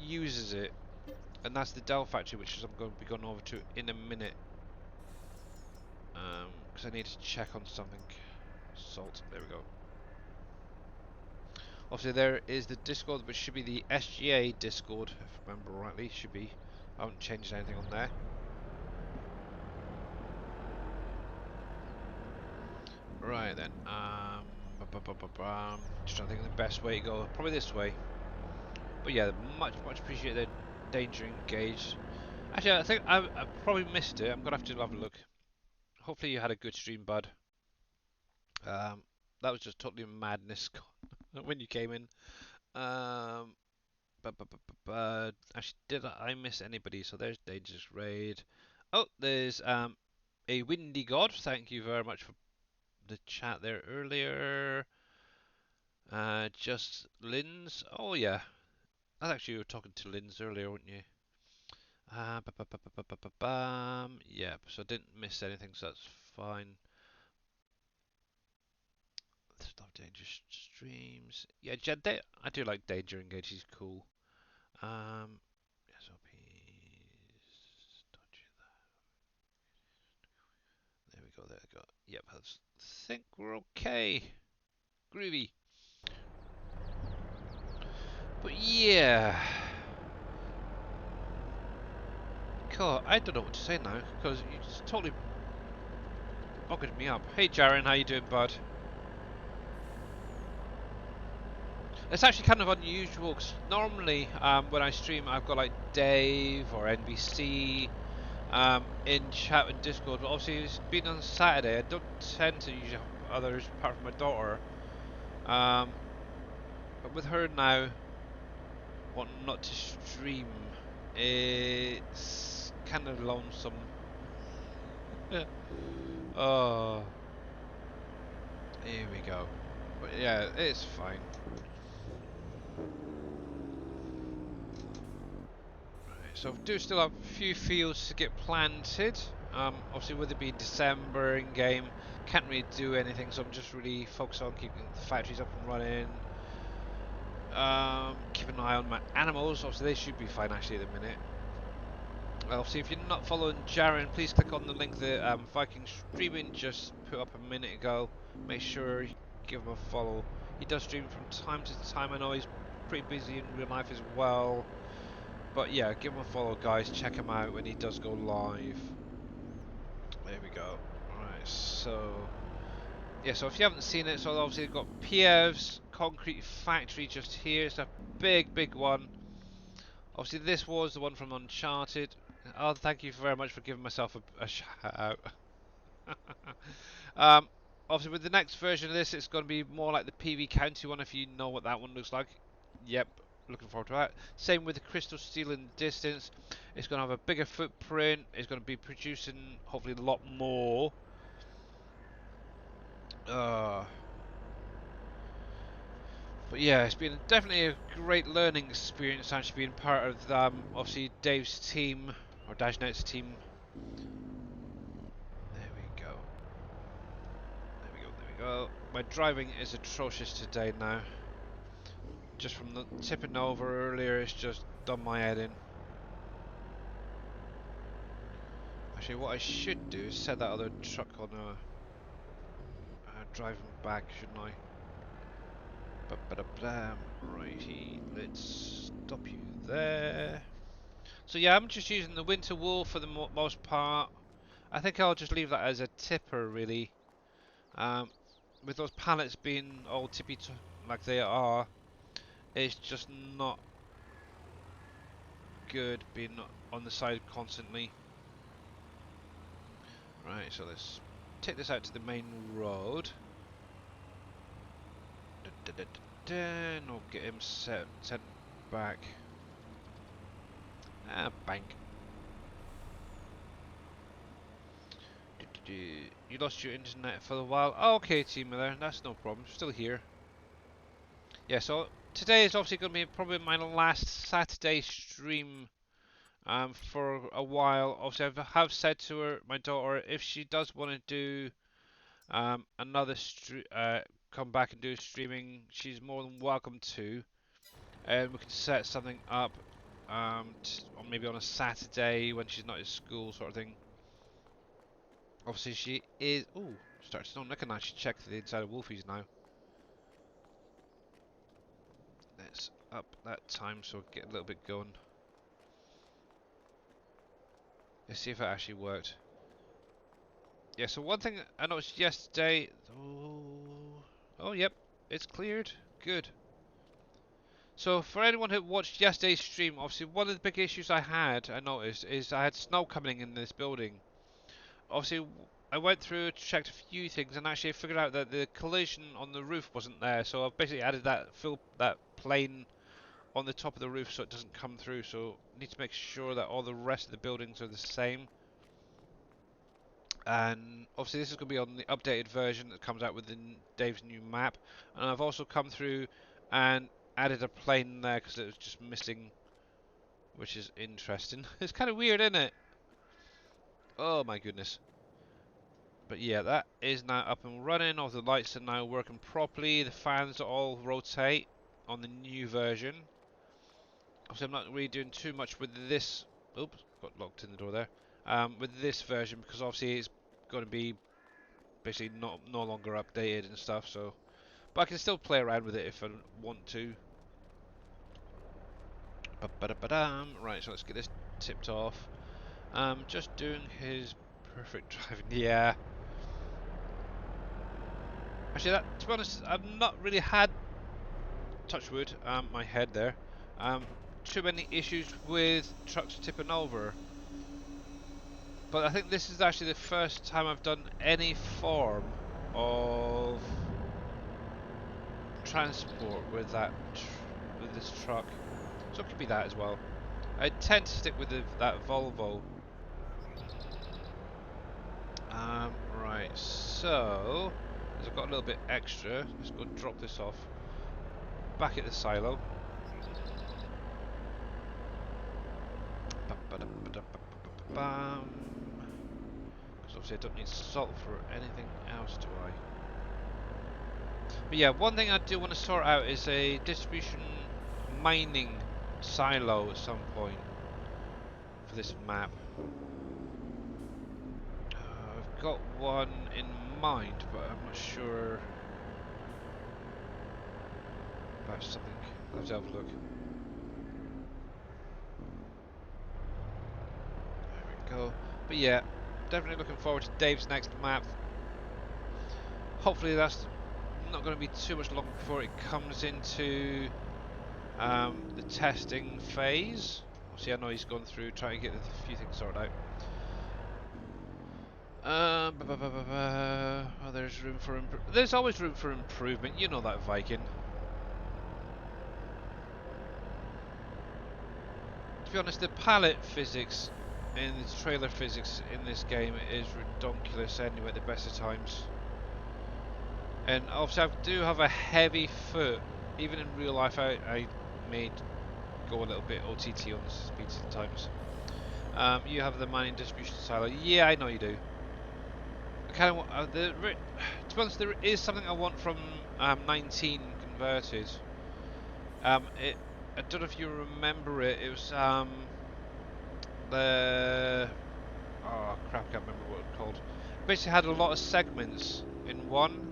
uses it, and that's the Dell factory, which is I'm going to be going over to in a minute. Because I need to check on something. Salt. There we go. Obviously, there is the Discord, which should be the SGA Discord, if I remember rightly. Should be. I haven't changed anything on there. Right then. Just trying to think of the best way to go. Probably this way. But yeah, much appreciated. Danger engaged. Actually, I think I probably missed it. I'm gonna have to have a look. Hopefully, you had a good stream, bud. That was just totally madness when you came in. Actually, did I miss anybody? So there's Dangerous Raid. Oh, there's a Windy God. Thank you very much for the chat there earlier. Just Linz. Oh yeah, that's actually you were talking to Linz earlier, weren't you? Yeah, so I didn't miss anything, so that's fine. Stop Dangerous Streams. Yeah, I do like Danger Engage, he's cool. SOPs. There we go, there we go. Yep, I think we're okay. Groovy. But yeah. God, I don't know what to say now, because you just totally buggered me up. Hey Jaren, how you doing, bud? It's actually kind of unusual, because normally when I stream I've got like Dave or NBC in chat and Discord, but obviously it's been on Saturday. I don't tend to use others apart from my daughter. But with her now wanting not to stream, it's kind of lonesome. Oh, here we go. But yeah, it's fine. so I do still have a few fields to get planted. Obviously with it being December in game, can't really do anything, so I'm just really focused on keeping the factories up and running. Keep an eye on my animals. Obviously they should be fine actually at the minute. Obviously if you're not following Jaren, please click on the link that Viking Streaming just put up a minute ago. Make sure you give him a follow. He does stream from time to time. I know he's pretty busy in real life as well. But yeah, give him a follow, guys. Check him out when he does go live. There we go. Alright, so yeah, so if you haven't seen it, so obviously we've got Piev's concrete factory just here. It's a big one. Obviously this was the one from Uncharted. Oh, thank you very much for giving myself a shout out. um, Obviously with the next version of this, it's going to be more like the PV County one, if you know what that one looks like. Yep, looking forward to that. Same with the Crystal Steel in the distance. It's going to have a bigger footprint. It's going to be producing hopefully a lot more. But yeah, it's been definitely a great learning experience actually being part of obviously Dave's team, or DashNet's team. There we go. There we go, there we go. My driving is atrocious today now. Just from the tipping over earlier, it's just done my head in. Actually, what I should do is set that other truck on driving back, shouldn't I? Righty, let's stop you there. So yeah, I'm just using the winter wool for the most part. I think I'll just leave that as a tipper, really. With those pallets being all tippy like they are, it's just not good being on the side constantly. Right, so let's take this out to the main road. And I'll get him sent back. Bank. You lost your internet for a while. Oh, okay, team there. That's no problem. Still here. Yeah, so today is obviously going to be probably my last Saturday stream for a while. Obviously, I have said to her, my daughter, if she does want to do another come back and do streaming, she's more than welcome to. And we can set something up or maybe on a Saturday when she's not at school, sort of thing. Obviously, she is. Oh, starts snowing. I can actually check the inside of Wolfie's now. Let's up that time so we get a little bit going. Let's see if it actually worked. Yeah, so one thing I noticed yesterday. Oh, yep, it's cleared. Good. So for anyone who watched yesterday's stream, obviously one of the big issues I noticed, is I had snow coming in this building. Obviously, I went through, checked a few things, and actually figured out that the collision on the roof wasn't there. So I've basically added that plane on the top of the roof so it doesn't come through. So I need to make sure that all the rest of the buildings are the same. And obviously this is going to be on the updated version that comes out with Dave's new map. And I've also come through and added a plane there because it was just missing, which is interesting. It's kind of weird, isn't it? Oh my goodness. But yeah, that is now up and running. All the lights are now working properly. The fans all rotate on the new version. Obviously, I'm not really doing too much with this. Oops, got locked in the door there. With this version, because obviously it's going to be basically no longer updated and stuff. So, but I can still play around with it if I want to. Right, so let's get this tipped off. Just doing his perfect driving. Yeah. Actually, to be honest, I've not really had, touch wood, my head there, too many issues with trucks tipping over. But I think this is actually the first time I've done any form of transport with with this truck. So it could be that as well. I tend to stick with that Volvo. Right, so as I've got a little bit extra, let's go drop this off back at the silo. bam. Because obviously I don't need salt for anything else, do I? But yeah, one thing I do want to sort out is a distribution mining silo at some point for this map. I've got one in mind, but I'm not sure about something. Let's have a look. There we go. But yeah, definitely looking forward to Dave's next map. Hopefully that's not going to be too much longer before it comes into the testing phase. Obviously, I know he's gone through trying to get a few things sorted out. Oh, there's room for there's always room for improvement. You know that, Viking. To be honest, the palette physics and the trailer physics in this game is ridiculous anyway at the best of times. And obviously I do have a heavy foot. Even in real life I may go a little bit OTT on the speeds at times. You have the mining distribution silo. Yeah, I know you do. I kind of want, to be honest, there is something I want from 19 converted. I don't know if you remember it. It was the oh crap, I can't remember what it's called. Basically, had a lot of segments in one.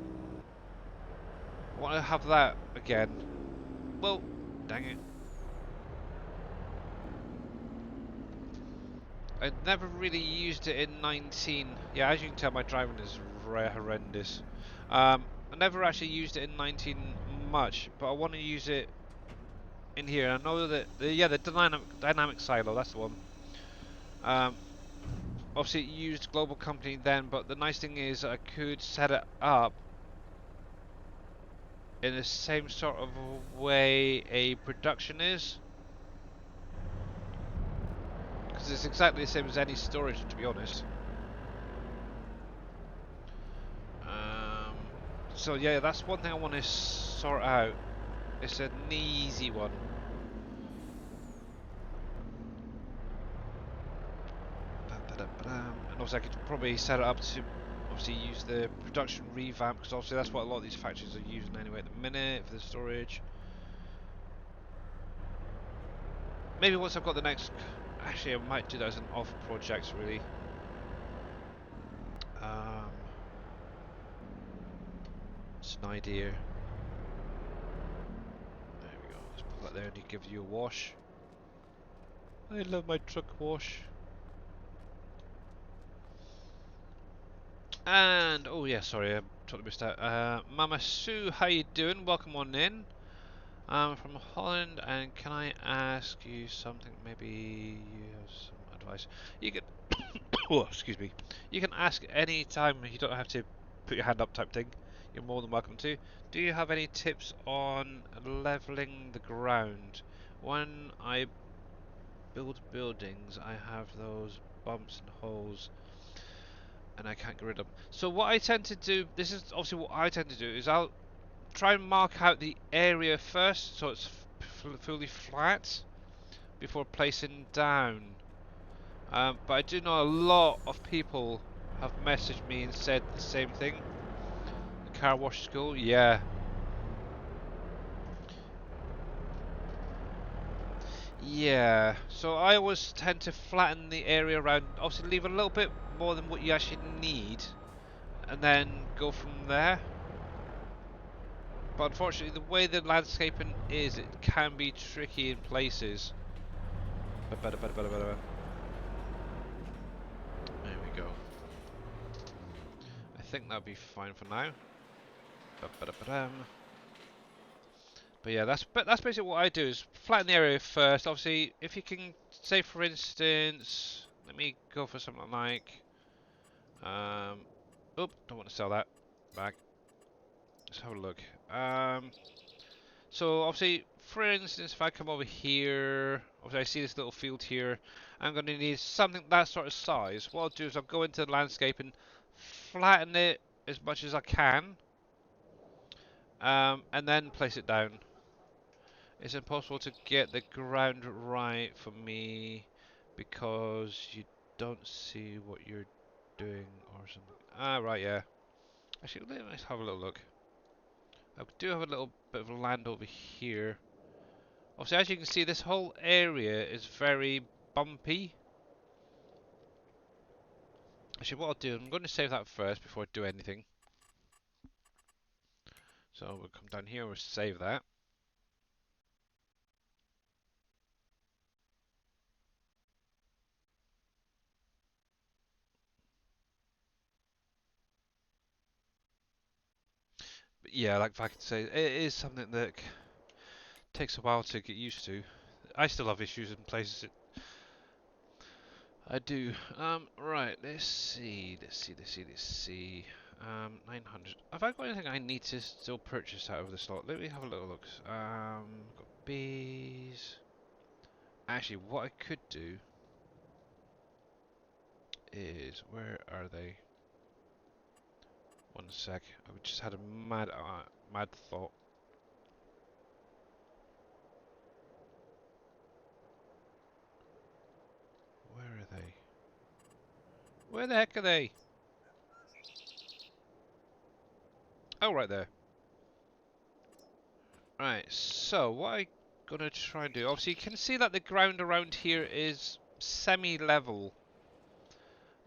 I want to have that again. Well, dang it. I never really used it in 19. Yeah, as you can tell, my driving is horrendous. I never actually used it in 19 much, but I want to use it in here. I know that the dynamic silo, that's the one. Um, Obviously, it used global company then, but the nice thing is I could set it up in the same sort of way a production is, because it's exactly the same as any storage, to be honest. Um, so yeah, that's one thing I want to sort out. It's an easy one. And also I could probably set it up to obviously use the production revamp, because obviously that's what a lot of these factories are using anyway at the minute for the storage. Maybe once I've got the next... Actually, I might do that as an off project, really. It's an idea. There we go. Let's put that there and it gives you a wash. I love my truck wash. And, oh yeah, sorry, I totally missed out. Mama Sue, how you doing? Welcome on in. I'm from Holland, and can I ask you something? Maybe you have some advice. You can, oh, excuse me. You can ask any time. You don't have to put your hand up type thing. You're more than welcome to. Do you have any tips on leveling the ground? When I build buildings, I have those bumps and holes, and I can't get rid of them. So what I tend to do, this is obviously what I tend to do, is I'll try and mark out the area first, so it's fully flat, before placing down. But I do know a lot of people have messaged me and said the same thing. The car wash school, yeah. Yeah, so I always tend to flatten the area around, obviously leave a little bit more than what you actually need, and then go from there. But unfortunately, the way the landscaping is, it can be tricky in places. There we go. I think that'll be fine for now. But yeah, that's basically what I do, is flatten the area first. Obviously, if you can, say for instance, let me go for something like, don't want to sell that back. Let's have a look. So obviously, for instance, if I come over here, obviously I see this little field here. I'm going to need something that sort of size. What I'll do is I'll go into the landscape and flatten it as much as I can, and then place it down. It's impossible to get the ground right for me because you don't see what you're doing or something. Ah, right, yeah. Actually, let's have a little look. I do have a little bit of land over here. Obviously, as you can see, this whole area is very bumpy. Actually, what I'll do, I'm going to save that first before I do anything. So we'll come down here, we'll save that. But yeah, like I could say, it is something that takes a while to get used to. I still have issues in places. I do. Right. Let's see. 900. Have I got anything I need to still purchase out of the slot? Let me have a little look. Got bees. Actually, what I could do is, where are they? One sec. I just had a mad thought. Where are they? Where the heck are they? Oh, right there. Right, so what I'm gonna try and do, obviously you can see that the ground around here is semi-level.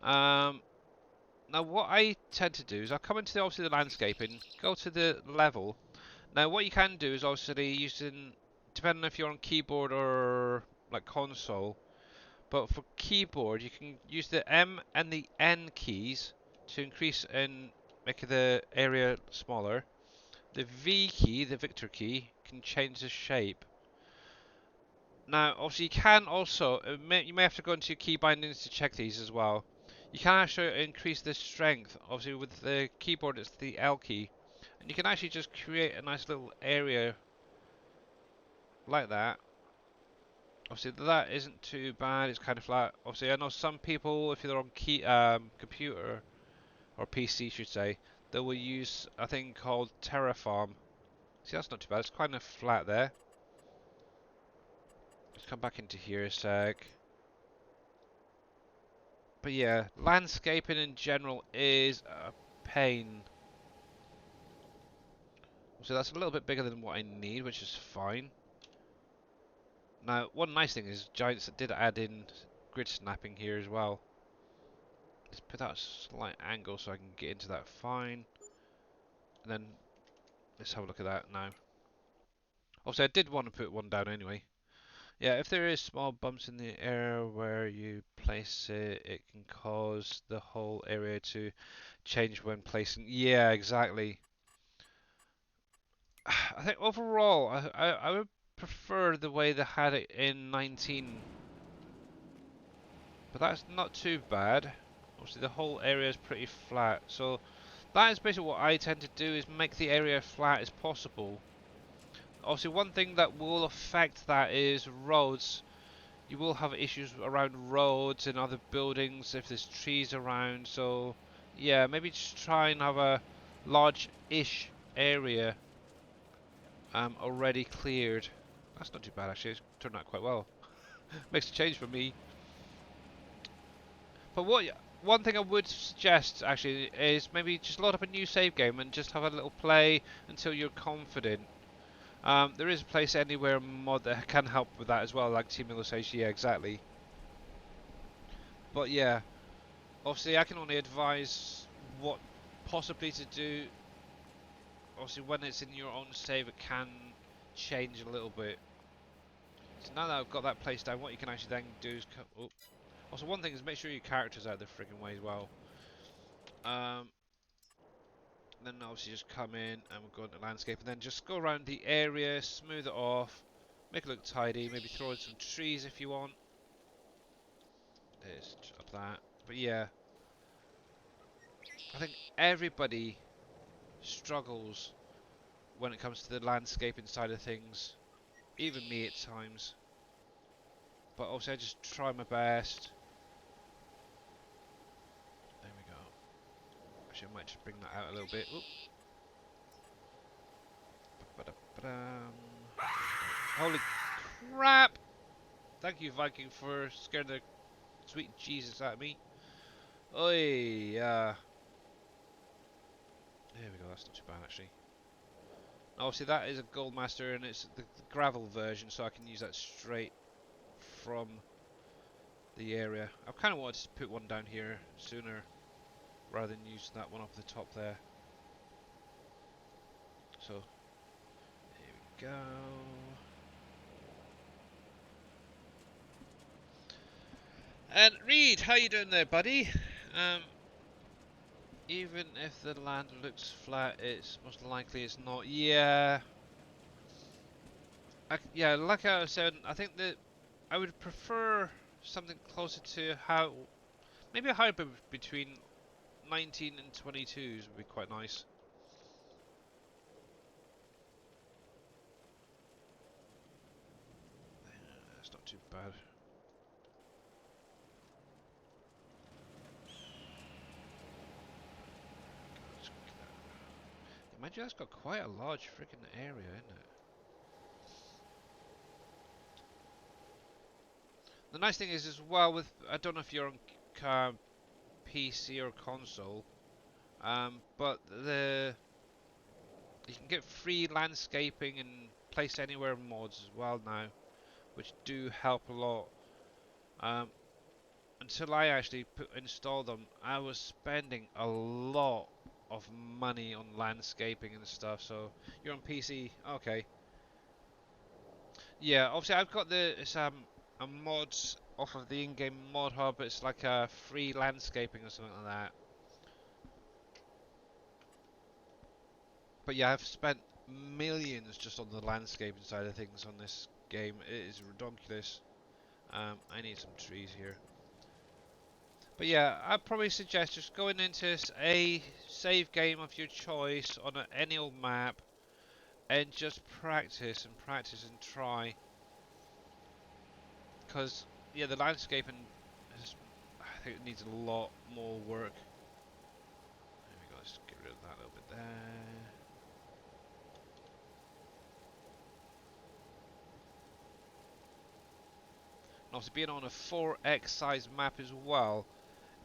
Now what I tend to do is I'll come into obviously the landscaping, go to the level. Now what you can do is obviously using, depending if you're on keyboard or like console, but for keyboard you can use the M and the N keys to increase and make the area smaller. The V key, the Victor key, can change the shape. Now, obviously, you can also, you may have to go into your key bindings to check these as well. You can actually increase the strength. Obviously, with the keyboard, it's the L key. And you can actually just create a nice little area like that. Obviously, that isn't too bad. It's kind of flat. Obviously, I know some people, if they're on computer, or PC, should say, they will use a thing called Terraform. See, that's not too bad. It's kind of flat there. Let's come back into here a sec. But yeah, landscaping in general is a pain. So that's a little bit bigger than what I need, which is fine. Now, one nice thing is Giants did add in grid snapping here as well. Let's put that at a slight angle so I can get into that fine. And then let's have a look at that now. Obviously, I did want to put one down anyway. Yeah, if there is small bumps in the air where you place it, it can cause the whole area to change when placing. Yeah, exactly. I think overall, I would prefer the way they had it in 19, but that's not too bad. Obviously, the whole area is pretty flat, so that is basically what I tend to do: is make the area flat as possible. Obviously, one thing that will affect that is roads. You will have issues around roads and other buildings if there's trees around. So, yeah, maybe just try and have a large-ish area already cleared. That's not too bad actually, it's turned out quite well. Makes a change for me. But one thing I would suggest actually is maybe just load up a new save game and just have a little play until you're confident. There is a Place Anywhere mod that can help with that as well, like Team Illustration, yeah, exactly. But yeah, obviously I can only advise what possibly to do. Obviously when it's in your own save it can change a little bit. So now that I've got that place down, what you can actually then do is... Oh. Also, one thing is make sure your character's out of the friggin' way as well. Then obviously just come in and we'll go into landscape and then just go around the area, smooth it off, make it look tidy, maybe throw in some trees if you want. There's up that. But yeah, I think everybody struggles when it comes to the landscaping side of things. Even me at times. But obviously I just try my best. There we go. Actually, I might just bring that out a little bit. Oop. Holy crap! Thank you, Viking, for scaring the Sweet Jesus out of me. Oi, there we go, that's not too bad actually. Obviously that is a Goldmaster and it's the gravel version, so I can use that straight from the area. I kind of wanted to put one down here sooner rather than use that one up the top there. So, here we go. And Reed, how you doing there, buddy? Even if the land looks flat, it's most likely it's not. Yeah, yeah. Like I was saying, I think that I would prefer something closer to how maybe a hybrid between 19 and 22s would be quite nice. That's not too bad. Mind you, that's got quite a large freaking area, isn't it? The nice thing is as well with, I don't know if you're on PC or console, but you can get free landscaping and place anywhere mods as well now, which do help a lot. Um, until I actually installed them, I was spending a lot of money on landscaping and stuff. So you're on PC, okay? Yeah, obviously I've got it's a mods off of the in-game mod hub. It's like a free landscaping or something like that. But yeah, I've spent millions just on the landscaping side of things on this game. It is ridiculous. I need some trees here. But yeah, I'd probably suggest just going into a save game of your choice on any old map and just practice and practice and try. Because yeah, the landscaping is, I think it needs a lot more work. There we go, let's get rid of that a little bit there. And obviously being on a 4x size map as well,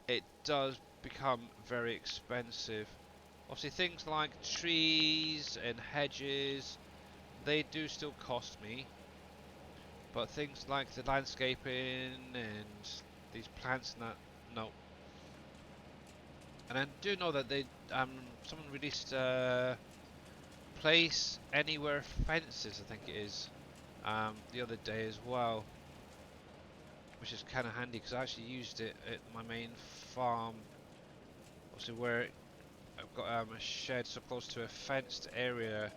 it does become very expensive. Obviously things like trees and hedges, they do still cost me. But things like the landscaping and these plants and that, no. And I do know that someone released place anywhere fences, I think it is, the other day as well, which is kind of handy because I actually used it at my main farm. Obviously, where I've got a shed so close to a fenced area.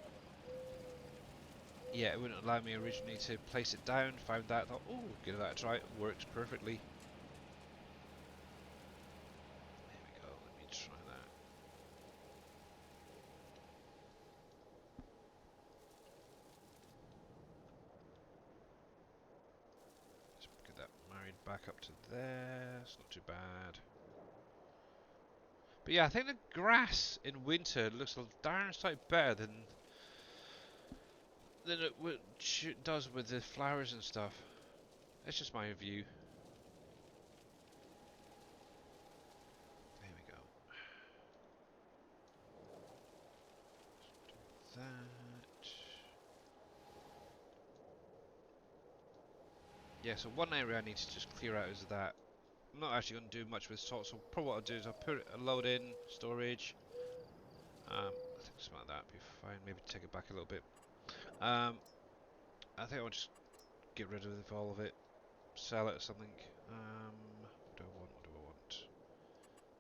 Yeah, it wouldn't allow me originally to place it down. Found that, thought, oh, give that a try. It works perfectly. There we go. Let me try that. Let's get that married back up to there. It's not too bad. But yeah, I think the grass in winter looks a darn sight better than it does with the flowers and stuff. That's just my view. There we go. Do that. Yeah, so one area I need to just clear out is that. I'm not actually going to do much with salt, so probably what I'll do is I'll put a load in storage. I think something like that would be fine. Maybe take it back a little bit. I think I'll just get rid of all of it, sell it or something. What do I want? What do I want?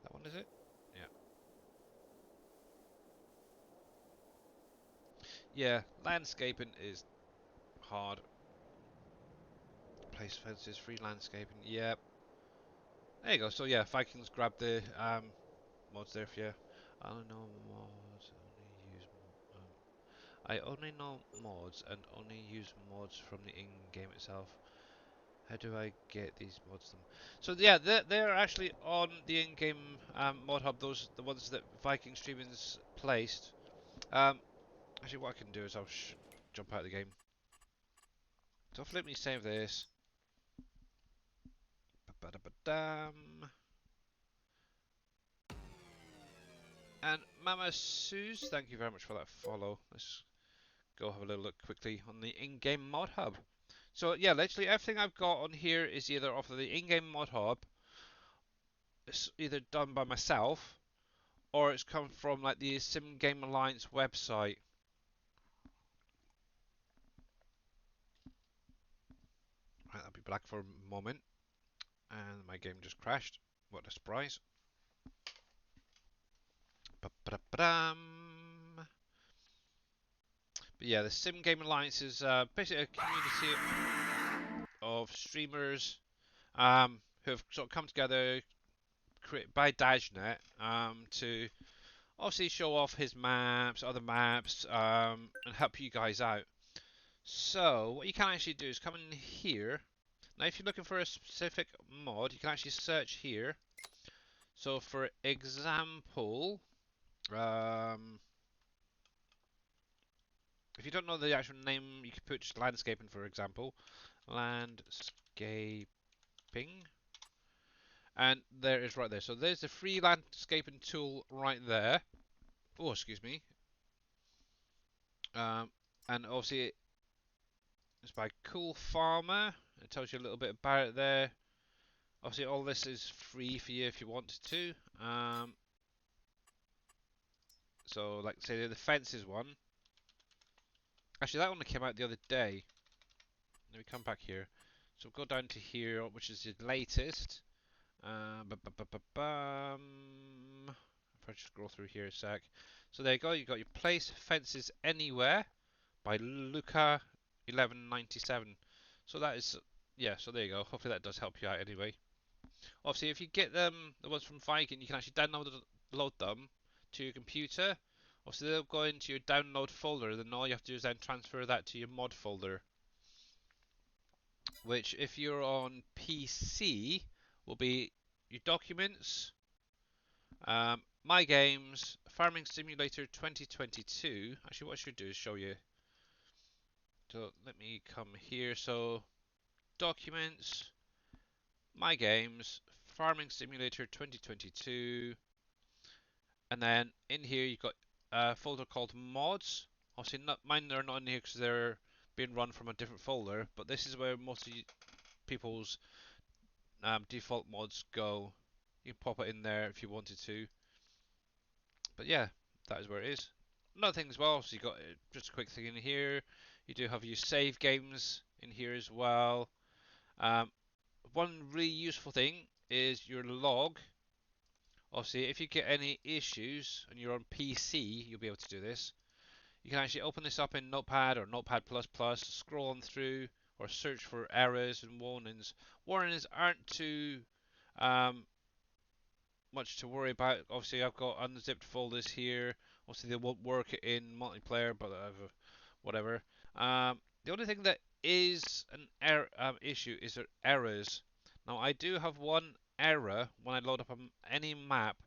That one is it? Yeah. Yeah, landscaping is hard. Place fences, free landscaping. Yep. There you go. So yeah, Vikings grab the mods there for you. I don't know mods. Only use. I only know mods and only use mods from the in-game itself. How do I get these mods? So yeah, they're actually on the in-game mod hub. Those the ones that Viking Streaming's placed. Actually, what I can do is I'll jump out of the game. So let me save this. Ba-da-ba-dam. And Mama Suze, thank you very much for that follow. Let's go have a little look quickly on the in-game mod hub. So yeah, literally everything I've got on here is either off of the in-game mod hub, it's either done by myself, or it's come from like the Sim Game Alliance website. Right, I'll be black for a moment, and my game just crashed. What a surprise! Ba-ba-da-ba-dam. But yeah, the Sim Game Alliance is basically a community of streamers who have sort of come together by Dajnet to obviously show off his maps, other maps, and help you guys out. So what you can actually do is come in here. Now if you're looking for a specific mod, you can actually search here. So for example, if you don't know the actual name, you could put just landscaping, for example. Landscaping. And there it is right there. So there's the free landscaping tool right there. Oh, excuse me. And obviously it's by Cool Farmer. It tells you a little bit about it there. Obviously all this is free for you if you wanted to. So like say the fences one. Actually that one came out the other day. Let me come back here. So go down to here, which is the latest. If I just scroll through here a sec. So there you go. You got your place fences anywhere by Luca 1197. So that is yeah. So there you go. Hopefully that does help you out anyway. Obviously, if you get them the ones from Viking, you can actually download them to your computer. Obviously, they'll go into your download folder. Then all you have to do is then transfer that to your mod folder. Which, if you're on PC, will be your documents, my games, Farming Simulator 2022. Actually, what I should do is show you. So let me come here. So documents, my games, Farming Simulator 2022, and then in here you've got a folder called mods. Obviously, not mine are not in here because they're being run from a different folder. But this is where most of people's default mods go. You can pop it in there if you wanted to. But yeah, that is where it is. Another thing as well, so you got just a quick thing in here. You do have your save games in here as well. Um, one really useful thing is your log. Obviously, if you get any issues and you're on PC, you'll be able to do this. You can actually open this up in Notepad or Notepad++, scroll on through or search for errors and warnings. Warnings aren't too um, much to worry about. Obviously, I've got unzipped folders here. Obviously, they won't work in multiplayer, but whatever. The only thing that is an issue is their errors. Now, I do have one error when I load up any map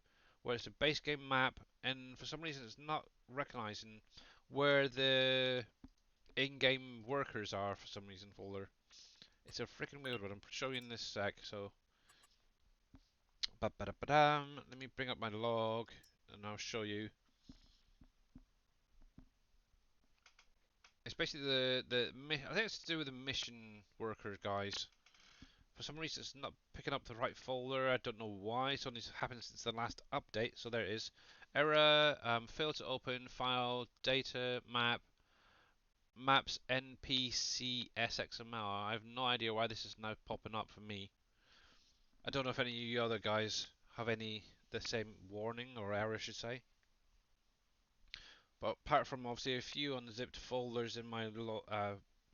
where it's a base game map, and for some reason it's not recognizing where the in-game workers are for some reason folder. It's a freaking weird one. I'm showing you in this sec, so let me bring up my log and I'll show you. It's basically I think it's to do with the mission workers guys. For some reason it's not picking up the right folder. I don't know why. It's only happened since the last update. So there it is. Error, failed to open file, data, map, maps npc sxml. I have no idea why this is now popping up for me. I don't know if any of you other guys have the same warning or error I should say. But apart from obviously a few unzipped folders in my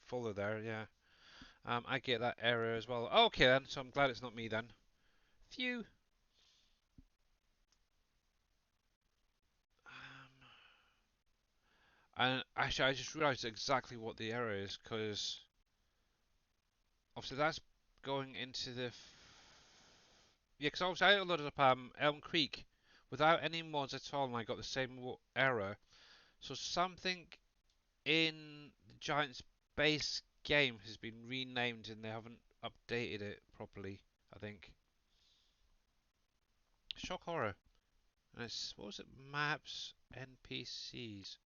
folder there, yeah, I get that error as well. Okay then, so I'm glad it's not me then. Phew. And actually, I just realised exactly what the error is because obviously that's going into the yeah, because obviously I loaded up Elm Creek without any mods at all, and I got the same error. So something in the Giants base game has been renamed and they haven't updated it properly. I think. Shock horror. And it's, what was it? Maps, NPCs.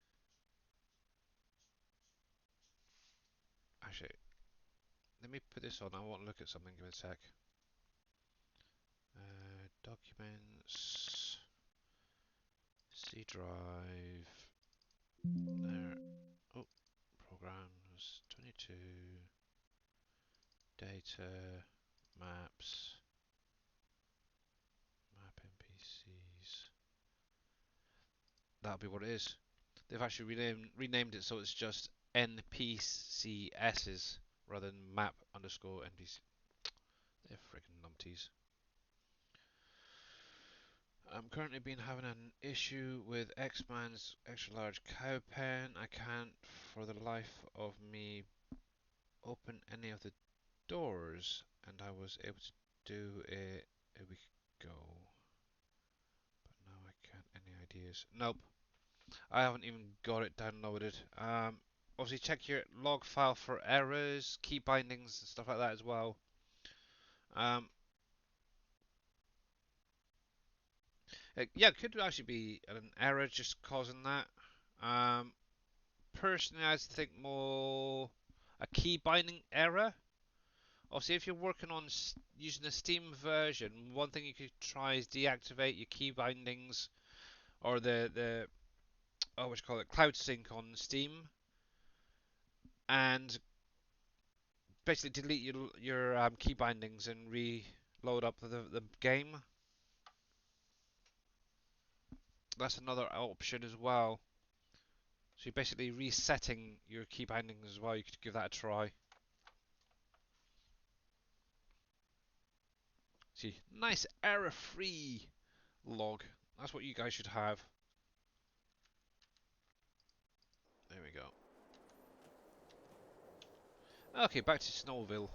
Actually, let me put this on. I want to look at something. Give me a sec. Documents. C drive. There. Oh, programs. 22. Data. Maps. Map NPCs. That'll be what it is. They've actually renamed it so it's just NPCSs rather than map underscore NPC. They're freaking numpties. I'm currently been having an issue with X-Man's extra large cow pen. I can't for the life of me open any of the doors, and I was able to do it a week ago. But now I can't. Any ideas? Nope. I haven't even got it downloaded. Obviously check your log file for errors, key bindings and stuff like that as well. Yeah, it could actually be an error just causing that. Um, Personally, I think more a key binding error. Obviously, if you're working on using the Steam version, one thing you could try is deactivate your key bindings or the oh, what you call it, Cloud Sync on Steam, and basically delete your key bindings and reload up the game. That's another option as well. So you're basically resetting your key bindings as well. You could give that a try. See, nice error-free log. That's what you guys should have. There we go. Okay, back to Snowville.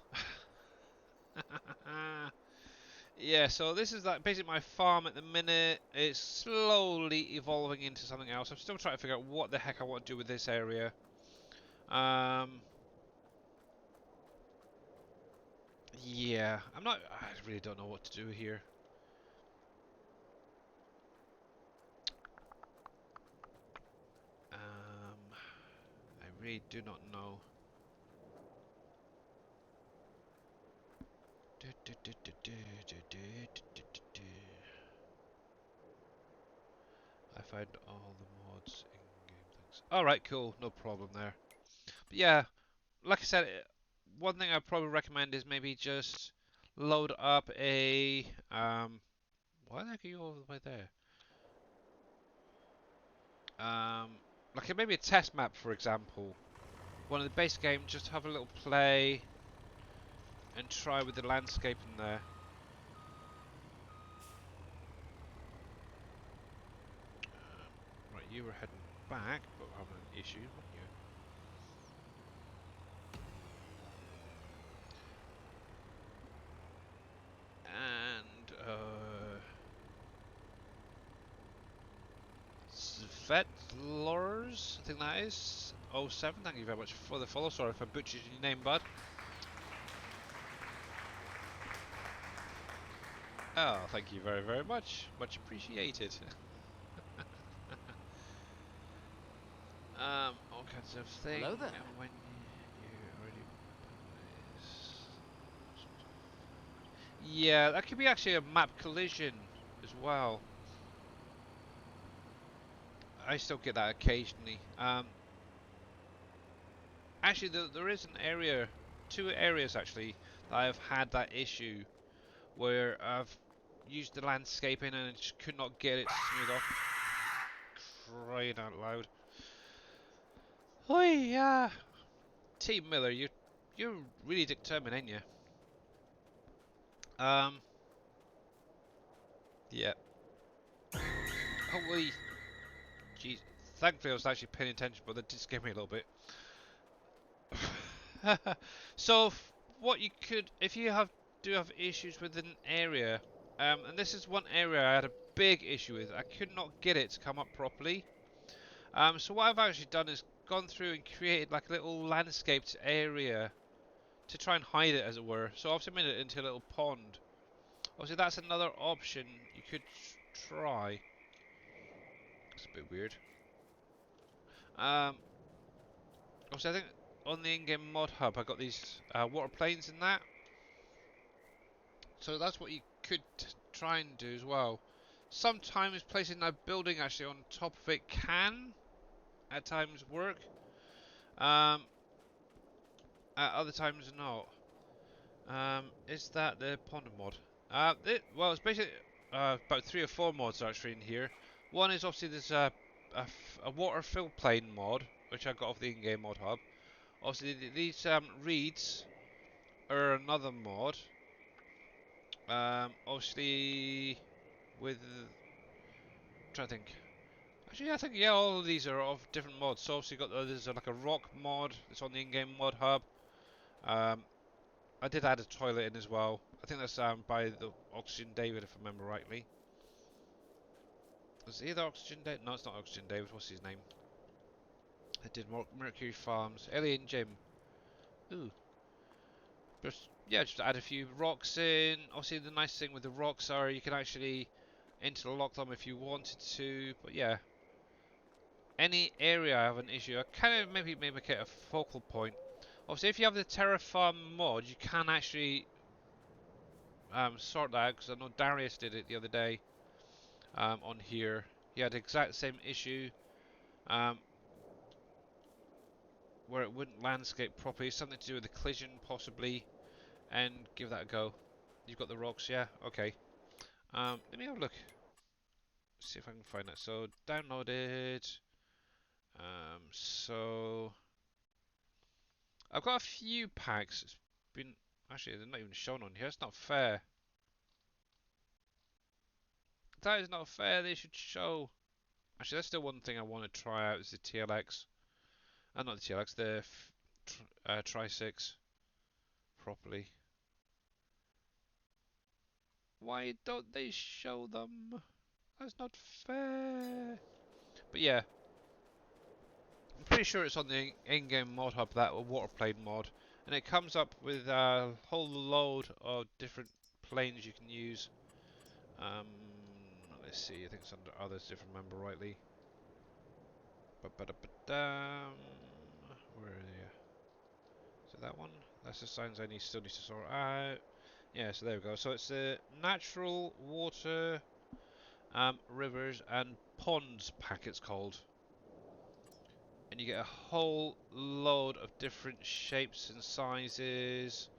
Yeah, so this is like basically my farm at the minute. It's slowly evolving into something else. I'm still trying to figure out what the heck I want to do with this area. Yeah, I really don't know what to do here. I really do not know. I find all the mods in-game things. Alright, cool, no problem there. But yeah, like I said, one thing I'd probably recommend is maybe just load up a why the heck are you all the way there? Like maybe a test map, for example. One of the base games, just have a little play and try with the landscape in there. Right, you were heading back, but having an issue, weren't you? And Svetlors, I think that is. Oh 07, thank you very much for the follow. Sorry if I butchered your name, bud. Oh, thank you very, very much. Much appreciated. All kinds of things. Hello there. And when you already yeah, that could be actually a map collision as well. I still get that occasionally. Actually, there is an area, two areas actually, that I've had that issue where I've used the landscaping and I just could not get it smooth off. Crying out loud. Oh yeah, Team Miller, you're really determined, ain't you? Yeah. Holy, jeez. Thankfully, I was actually paying attention, but that did scare me a little bit. So, what you could, if you do have issues with an area, and this is one area I had a big issue with. I could not get it to come up properly. So what I've actually done is gone through and created like a little landscaped area to try and hide it, as it were. So I've made it into a little pond. Obviously, that's another option you could try. It's a bit weird. Obviously, I think on the in-game mod hub, I got these water planes in that. So that's what you could try and do as well. Sometimes placing a building actually on top of it can, at times, work. At other times, not. Is that the pond mod? Well, it's basically about 3 or 4 mods actually in here. One is obviously there's a water fill plane mod, which I got off the in-game mod hub. Obviously, these reeds are another mod. Obviously, with I'm trying to think. Actually, I think yeah, all of these are of different mods. So obviously, got there's like a rock mod that's on the in-game mod hub. Um, I did add a toilet in as well. I think that's by the Oxygen David, if I remember rightly. Was it either Oxygen David? No, it's not Oxygen David. What's his name? I did Mercury Farms. Alien Jim. Ooh. Just, yeah, just add a few rocks in. Obviously, the nice thing with the rocks are you can actually interlock them if you wanted to. But yeah, any area I have an issue, I kind of maybe make it a focal point. Obviously, if you have the Terraform mod, you can actually sort that out, because I know Darius did it the other day on here. He had the exact same issue um, where it wouldn't landscape properly. Something to do with the collision, possibly, and give that a go. You've got the rocks, yeah? Okay. Let me have a look. See if I can find that. So, downloaded. So I've got a few packs. It's been actually they're not even shown on here. It's not fair. That is not fair. They should show. Actually, that's still one thing I want to try out is the TLX. Not the TLX, the Tri-6 properly. Why don't they show them? That's not fair. But yeah, I'm pretty sure it's on the in-game mod hub, that waterplane mod, and it comes up with a whole load of different planes you can use. Let's see, I think it's under others if I remember rightly. Where are they? Is it that one? That's the signs I still need to sort out. Yeah, so there we go. So it's the natural water, rivers and ponds pack it's called. And you get a whole load of different shapes and sizes.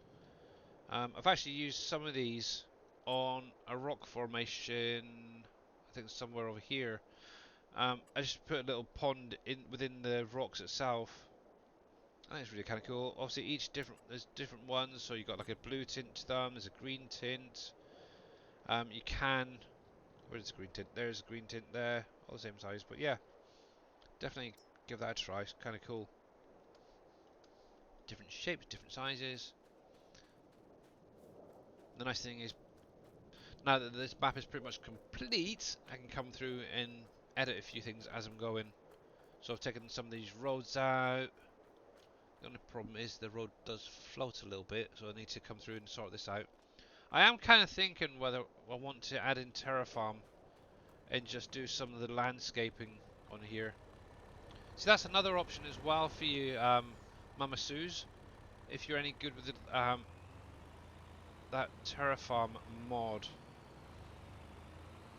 I've actually used some of these on a rock formation, I think somewhere over here. I just put a little pond in within the rocks itself. I think it's really kind of cool. Obviously, there's different ones. So you've got like a blue tint to them. There's a green tint. You can. Where's the green tint? There's a green tint there. All the same size. But yeah, definitely give that a try. It's kind of cool. Different shapes, different sizes. The nice thing is, now that this map is pretty much complete, I can come through and edit a few things as I'm going. So I've taken some of these roads out. The only problem is the road does float a little bit, so I need to come through and sort this out. I am kind of thinking whether I want to add in Terraform and just do some of the landscaping on here. So that's another option as well for you, Mama Sue's. If you're any good with that Terraform mod.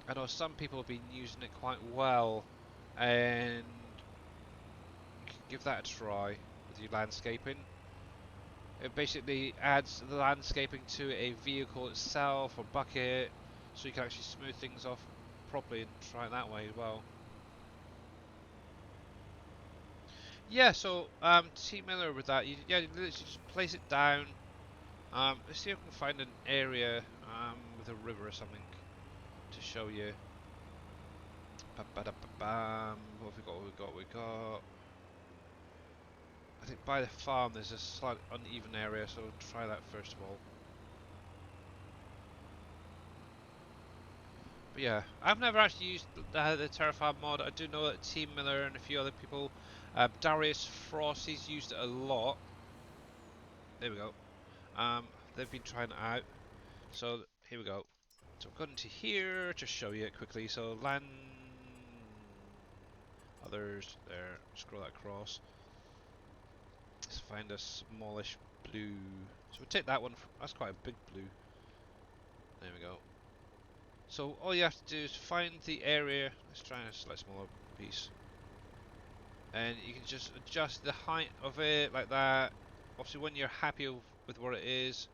I know some people have been using it quite well, and you can give that a try with your landscaping. It basically adds the landscaping to a vehicle itself or bucket, so you can actually smooth things off properly and try it that way as well. Yeah, so T Miller with that, you literally just place it down. Let's see if I can find an area with a river or something to show you. What have we got? What we got? I think by the farm there's a slight uneven area, so try that first of all. But yeah, I've never actually used the Terraform mod. I do know that Team Miller and a few other people, Darius Frost, he's used it a lot. There we go. They've been trying it out. So here we go. So we've gone to here to show you it quickly. So land others there. Scroll that across. Let's find a smallish blue. So we'll take that one. That's quite a big blue. There we go. So all you have to do is find the area. Let's try and select smaller piece. And you can just adjust the height of it like that. Obviously when you're happy with what it is,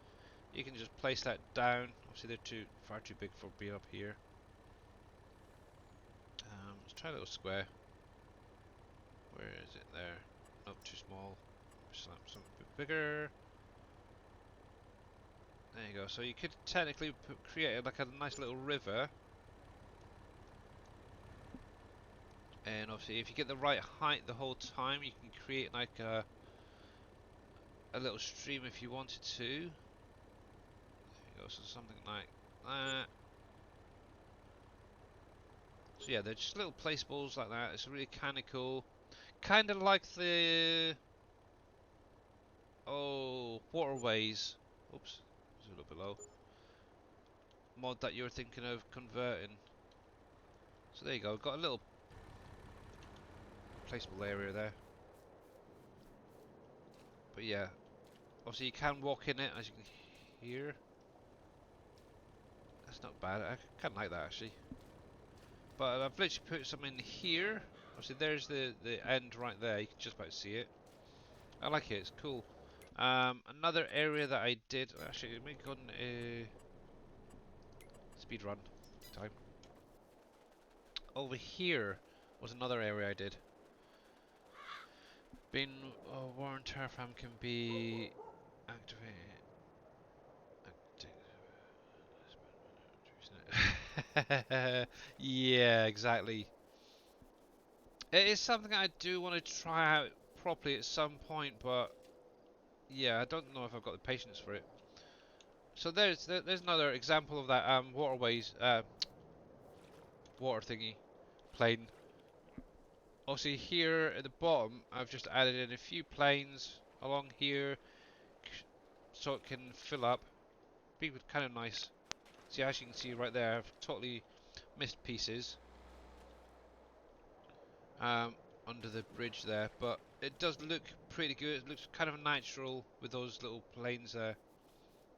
you can just place that down. Obviously they're far too big for being up here. Let's try a little square. Where is it there? Nope, too small. Something a bit bigger. There you go. So you could technically create like a nice little river. And obviously if you get the right height the whole time, you can create like a little stream if you wanted to. There you go. So something like that. So yeah, they're just little placeballs like that. It's really kind of cool. Kind of like the waterways. Oops, it's a little bit low. Mod that you're thinking of converting. So there you go. Got a little placeable area there. But yeah, obviously you can walk in it as you can hear. That's not bad. I kind of like that actually. But I've literally put some in here. Obviously there's the end right there. You can just about see it. I like it. It's cool. Another area that I did actually let me go on speed run time. Over here was another area I did. Being Warren Terfam can be activated. Yeah, exactly. It is something I do want to try out properly at some point, but yeah, I don't know if I've got the patience for it. So there's another example of that waterways water thingy plane. Obviously here at the bottom, I've just added in a few planes along here so it can fill up. Be kind of nice. See, as you can see right there, I've totally missed pieces under the bridge there, but it does look pretty good. It looks kind of natural with those little planes there.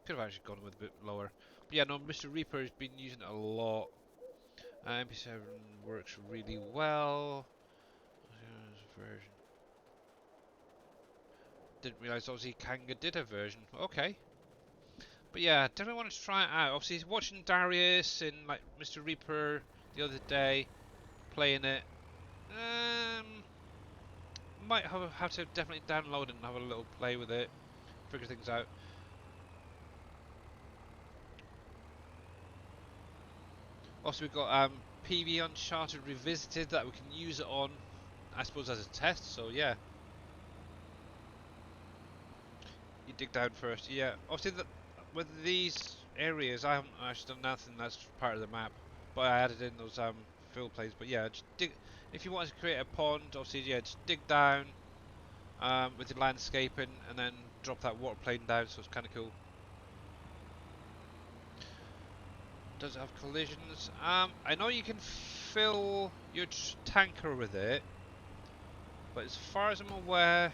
Could have actually gone with a bit lower. But yeah, no, Mr. Reaper has been using it a lot. MP7 works really well. Version. Didn't realise obviously Kanga did a version. Okay. But yeah, definitely wanted to try it out. Obviously, watching Darius and like Mr. Reaper the other day playing it. Might have to definitely download it and have a little play with it, figure things out. Also, we've got PB Uncharted Revisited that we can use it on, I suppose, as a test. So yeah, you dig down first. Yeah, obviously with these areas, I haven't actually done nothing that's part of the map, but I added in those fill plays. But yeah, just dig. If you want to create a pond, obviously, yeah, just dig down with the landscaping and then drop that water plane down. So it's kind of cool. Does it have collisions? I know you can fill your tanker with it, but as far as I'm aware,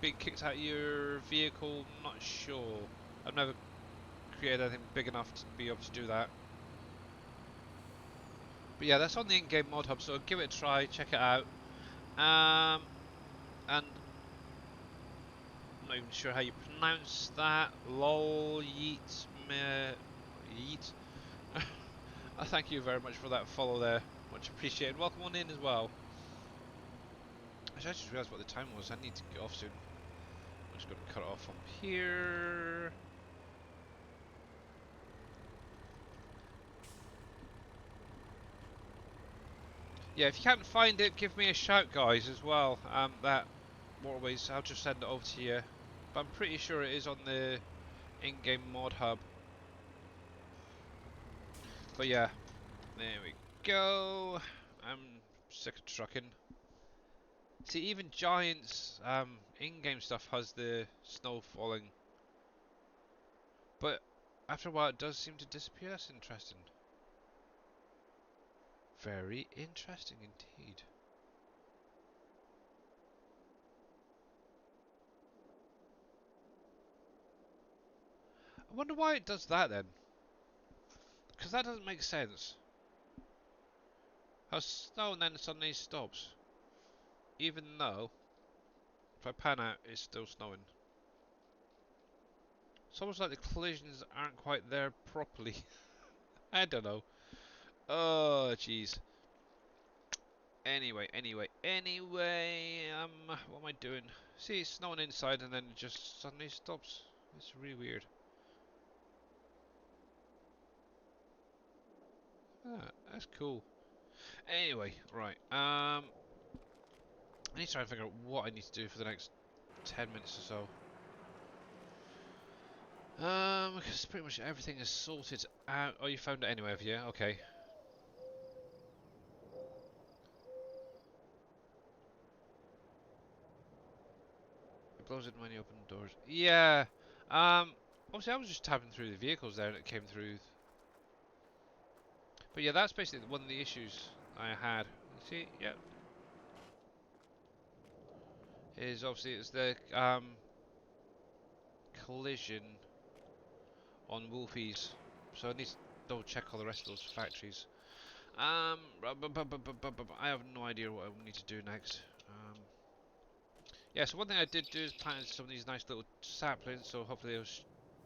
being kicked out of your vehicle, not sure. I've never created anything big enough to be able to do that. But yeah, that's on the in-game mod hub, so give it a try, check it out. And I'm not even sure how you pronounce that. Lol, yeet, meh, yeet. Thank you very much for that follow there. Much appreciated. Welcome on in as well. Actually, I just realised what the time was. I need to get off soon. I'm just going to cut it off from here. Yeah, if you can't find it, give me a shout, guys, as well. That waterways, I'll just send it over to you. But I'm pretty sure it is on the in-game mod hub. But yeah, there we go. I'm sick of trucking. See, even Giants in-game stuff has the snow falling. But after a while it does seem to disappear. That's interesting. Very interesting indeed. I wonder why it does that then. Because that doesn't make sense. How snow and then suddenly stops. Even though, if I pan out, it's still snowing. It's almost like the collisions aren't quite there properly. I don't know. Oh, jeez. Anyway, what am I doing? See, it's snowing inside and then it just suddenly stops. It's really weird. Ah, that's cool. Anyway, right. I need to try and figure out what I need to do for the next 10 minutes or so. Because pretty much everything is sorted out. Oh, you found it anyway, have you? Okay. It blows in when you open doors. Yeah. Obviously I was just tapping through the vehicles there and it came through. But yeah, that's basically one of the issues I had. You see, yeah. Is obviously it's the collision on Wolfie's. So I need to double check all the rest of those factories. I have no idea what I need to do next. Yeah, so one thing I did do is plant some of these nice little saplings, so hopefully they'll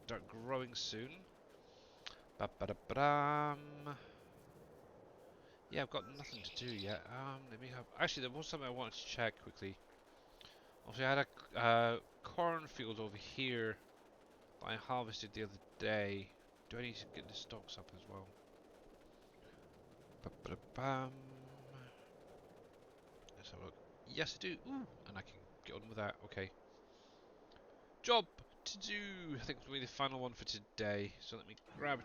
start growing soon. Ba-ba-da-ba-dum. Yeah, I've got nothing to do yet. Let me have. Actually, there was something I wanted to check quickly. Obviously, I had a cornfield over here that I harvested the other day. Do I need to get the stocks up as well? Ba-ba-da-bum. Let's have a look. Yes, I do. Ooh, and I can get on with that. Okay. Job to do. I think it's going to be the final one for today. So let me grab a.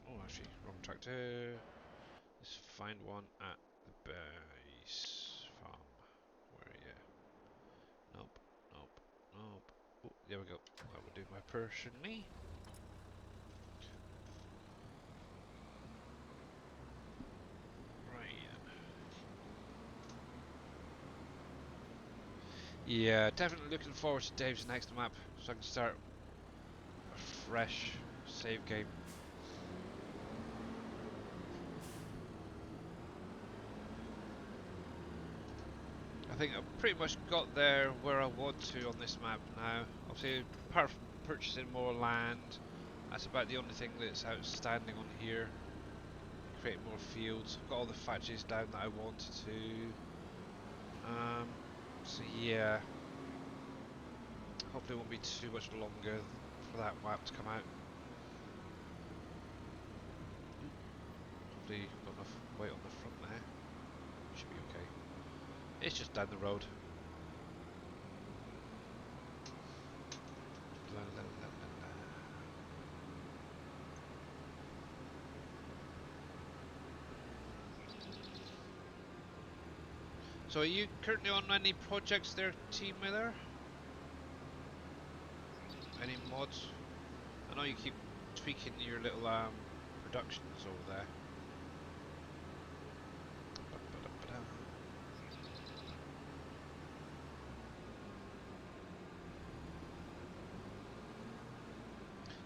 Oh, actually, wrong tractor. Let's find one at the base farm. Where are you? Nope, nope, nope. Oh, there we go. That would do my personally. Right. Yeah, definitely looking forward to Dave's next map, so I can start a fresh save game. I think I've pretty much got there where I want to on this map now. Obviously, apart from purchasing more land, that's about the only thing that's outstanding on here. Create more fields. I've got all the factories down that I wanted to. So yeah, hopefully it won't be too much longer for that map to come out. Hopefully got enough weight on the front there. Should be okay. It's just down the road. La, la, la, la, la. So are you currently on any projects there, Team Miller? Any mods? I know you keep tweaking your little productions over there. Ba-ba-da-ba-da.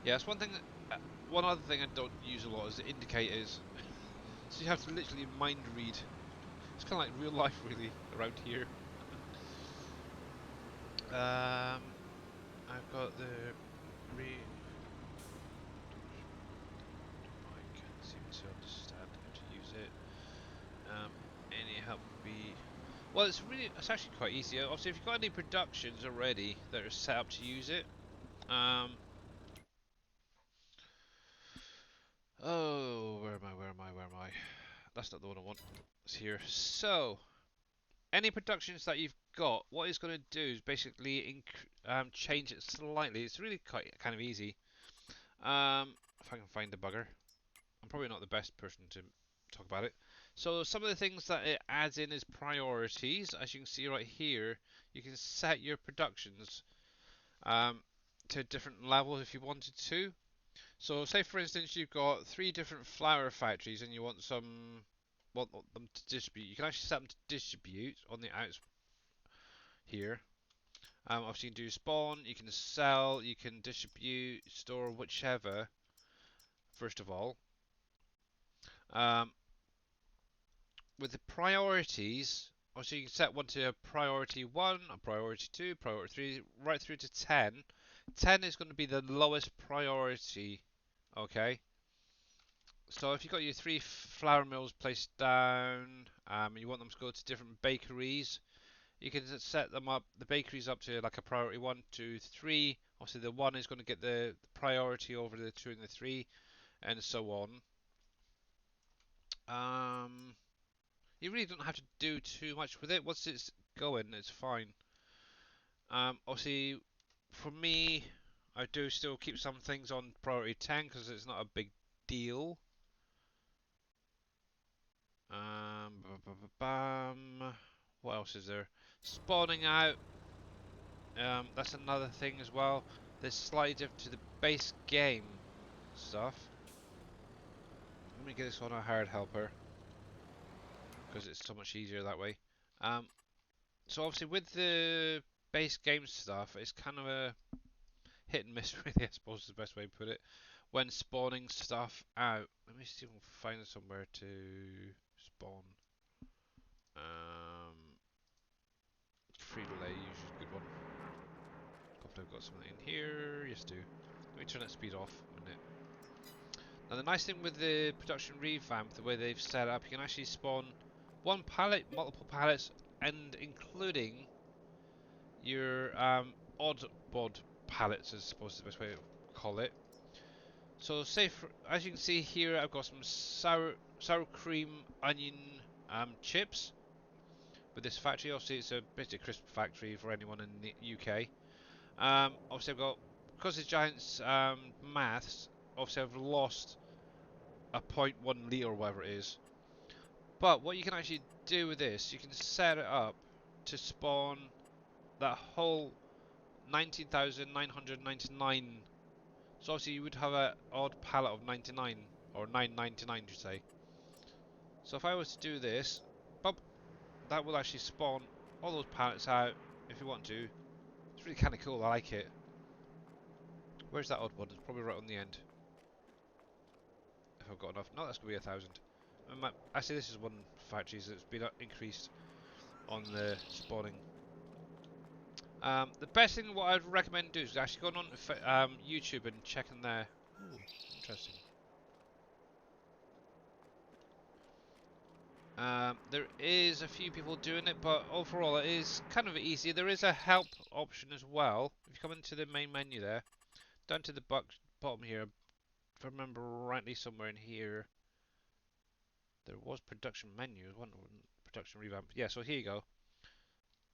Yeah, that's one thing. One other thing I don't use a lot is the indicators. So you have to literally mind read. It's kind of like real life, really, around here. I've got the re. I can't seem to understand how to use it. Any help would be. Well, it's actually quite easy. Obviously, if you've got any productions already that are set up to use it, oh, where am I? That's not the one I want. It's here. So, any productions that you've got, what it's going to do is basically change it slightly. It's really quite kind of easy. If I can find the bugger. I'm probably not the best person to talk about it. So some of the things that it adds in is priorities. As you can see right here, you can set your productions to different levels if you wanted to. So say for instance you've got three different flower factories and you want them to distribute. You can actually set them to distribute on the outs here. Obviously you can do spawn, you can sell, you can distribute, store, whichever. First of all, um, with the priorities, obviously you can set one to a priority 1, a priority 2, priority 3, right through to 10. 10 is going to be the lowest priority, okay? So if you've got your three flour mills placed down, and you want them to go to different bakeries, you can set them up, the bakeries up to like a priority 1, 2, 3. Obviously the 1 is going to get the priority over the 2 and the 3, and so on. You really don't have to do too much with it. Once it's going, it's fine. Obviously, for me, I do still keep some things on priority 10 because it's not a big deal. What else is there? Spawning out. That's another thing as well. There's slightly different to the base game stuff. Let me get this on a hard helper because it's so much easier that way. Um, so obviously with the base game stuff, it's kind of a hit and miss really, I suppose is the best way to put it. When spawning stuff out, let me see if I can find somewhere to spawn. Um, Free delay, usually a good one. Hopefully I've got something in here. Yes, do. Let me turn that speed off a minute. Now the nice thing with the production revamp, the way they've set it up, you can actually spawn one pallet, multiple pallets, and including your odd bod pallets, I suppose is the best way to call it. So say for, as you can see here, I've got some sour cream onion chips with this factory. Obviously it's a basically a crisp factory for anyone in the UK. Obviously I've got, because it's Giants maths, obviously I've lost a point 0.1 litre or whatever it is. But what you can actually do with this, you can set it up to spawn that whole 19,999. So obviously you would have an odd pallet of 99, or 999 to say. So if I was to do this, bump, that will actually spawn all those pallets out if you want to. It's really kind of cool, I like it. Where's that odd one? It's probably right on the end. If I've got enough. No, that's going to be 1,000. Actually, this is one factory that's been increased on the spawning. The best thing what I'd recommend do is actually going on to YouTube and checking there. Ooh, interesting. There is a few people doing it, but overall it is kind of easy. There is a help option as well. If you come into the main menu there, down to the bottom here, if I remember rightly, somewhere in here, there was production menu, one production revamp. Yeah, so here you go.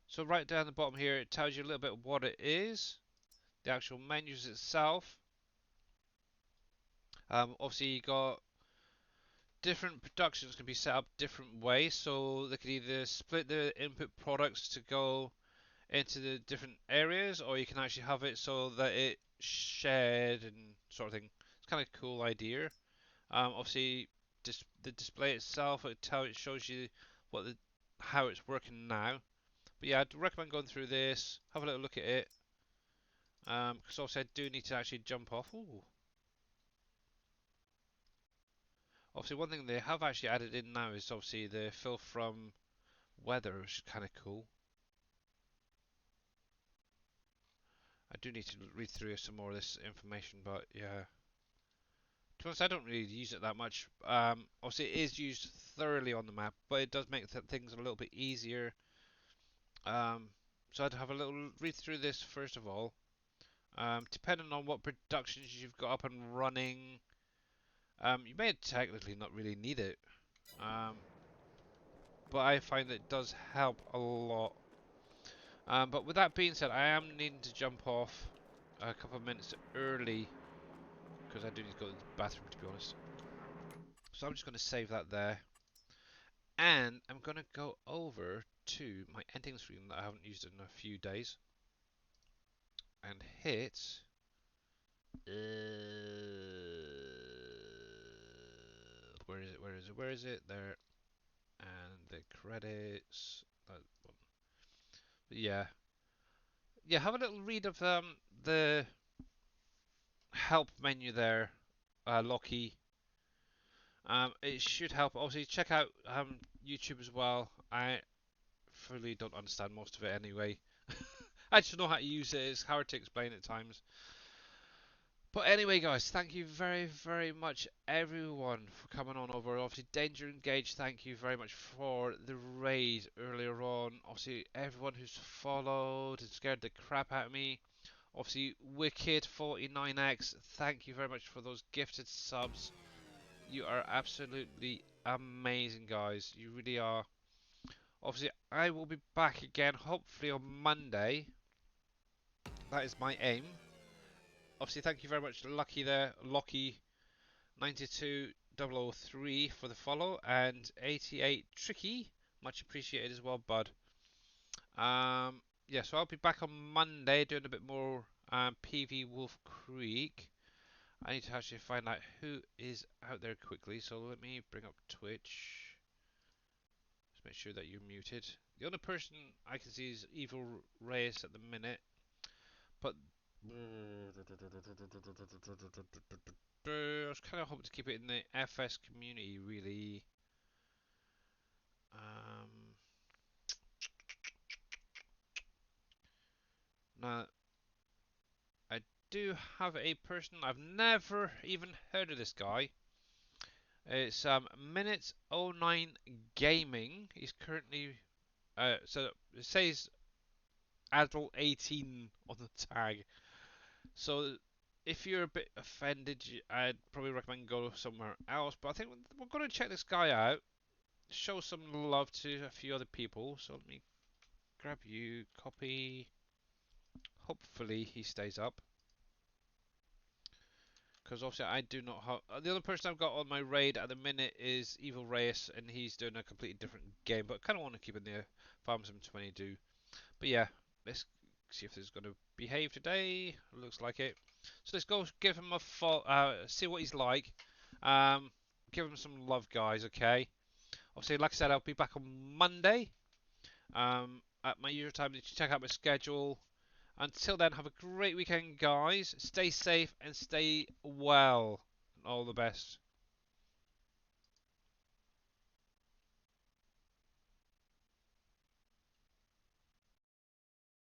So right down the bottom here, it tells you a little bit what it is, the actual menus itself. Obviously you got different productions can be set up different ways, so they could either split the input products to go into the different areas, or you can actually have it so that it shared and sort of thing. It's kind of a cool idea. Obviously, the display itself, it shows you how it's working now. But yeah, I'd recommend going through this, have a little look at it, because obviously I do need to actually jump off. Ooh. Obviously, one thing they have actually added in now is obviously the fill from weather, which is kind of cool. I do need to read through some more of this information, but yeah. To be honest, I don't really use it that much. Obviously, it is used thoroughly on the map, but it does make things a little bit easier. So I'd have a little read through this first of all. Depending on what productions you've got up and running, you may technically not really need it. But I find that it does help a lot. But with that being said, I am needing to jump off a couple of minutes early because I do need to go to the bathroom, to be honest. So I'm just going to save that there. And I'm going to go over to my ending screen that I haven't used in a few days and hit Where is it? Where is it? Where is it? There. And the credits. That one. But yeah. Yeah, have a little read of the help menu there, Lockie. It should help. Obviously, check out YouTube as well. I fully don't understand most of it anyway. I just know how to use it. It's hard to explain at times. But anyway, guys, thank you very, very much, everyone, for coming on over. Obviously, Danger Engage, thank you very much for the raid earlier on. Obviously, everyone who's followed and scared the crap out of me. Obviously, Wicked49x, thank you very much for those gifted subs. You are absolutely amazing, guys. You really are. Obviously, I will be back again, hopefully on Monday. That is my aim. Obviously, thank you very much, Lucky there, Locky92003 for the follow, and 88 Tricky, much appreciated as well, bud. Yeah, so I'll be back on Monday doing a bit more PV Wolf Creek. I need to actually find out who is out there quickly, so let me bring up Twitch. Just make sure that you're muted. The only person I can see is Evil Reyes at the minute, but I was kind of hoping to keep it in the FS community, really. Um, Now, I do have a person, I've never even heard of this guy. It's Minutes '09 Gaming. He's currently, so it says adult 18 on the tag. So if you're a bit offended, I'd probably recommend go somewhere else. But I think we're going to check this guy out, show some love to a few other people. So let me grab you, copy. Hopefully he stays up. Because obviously I do not have... the other person I've got on my raid at the minute is Evil Reyes, and he's doing a completely different game. But I kind of want to keep it in the Farm Sim 22. But yeah, let's see if this is going to behave today. Looks like it. So let's go give him a see what he's like. Um, give him some love, guys, okay? Obviously, like I said, I'll be back on Monday at my usual time. You can check out my schedule. Until then, have a great weekend, guys. Stay safe and stay well. All the best.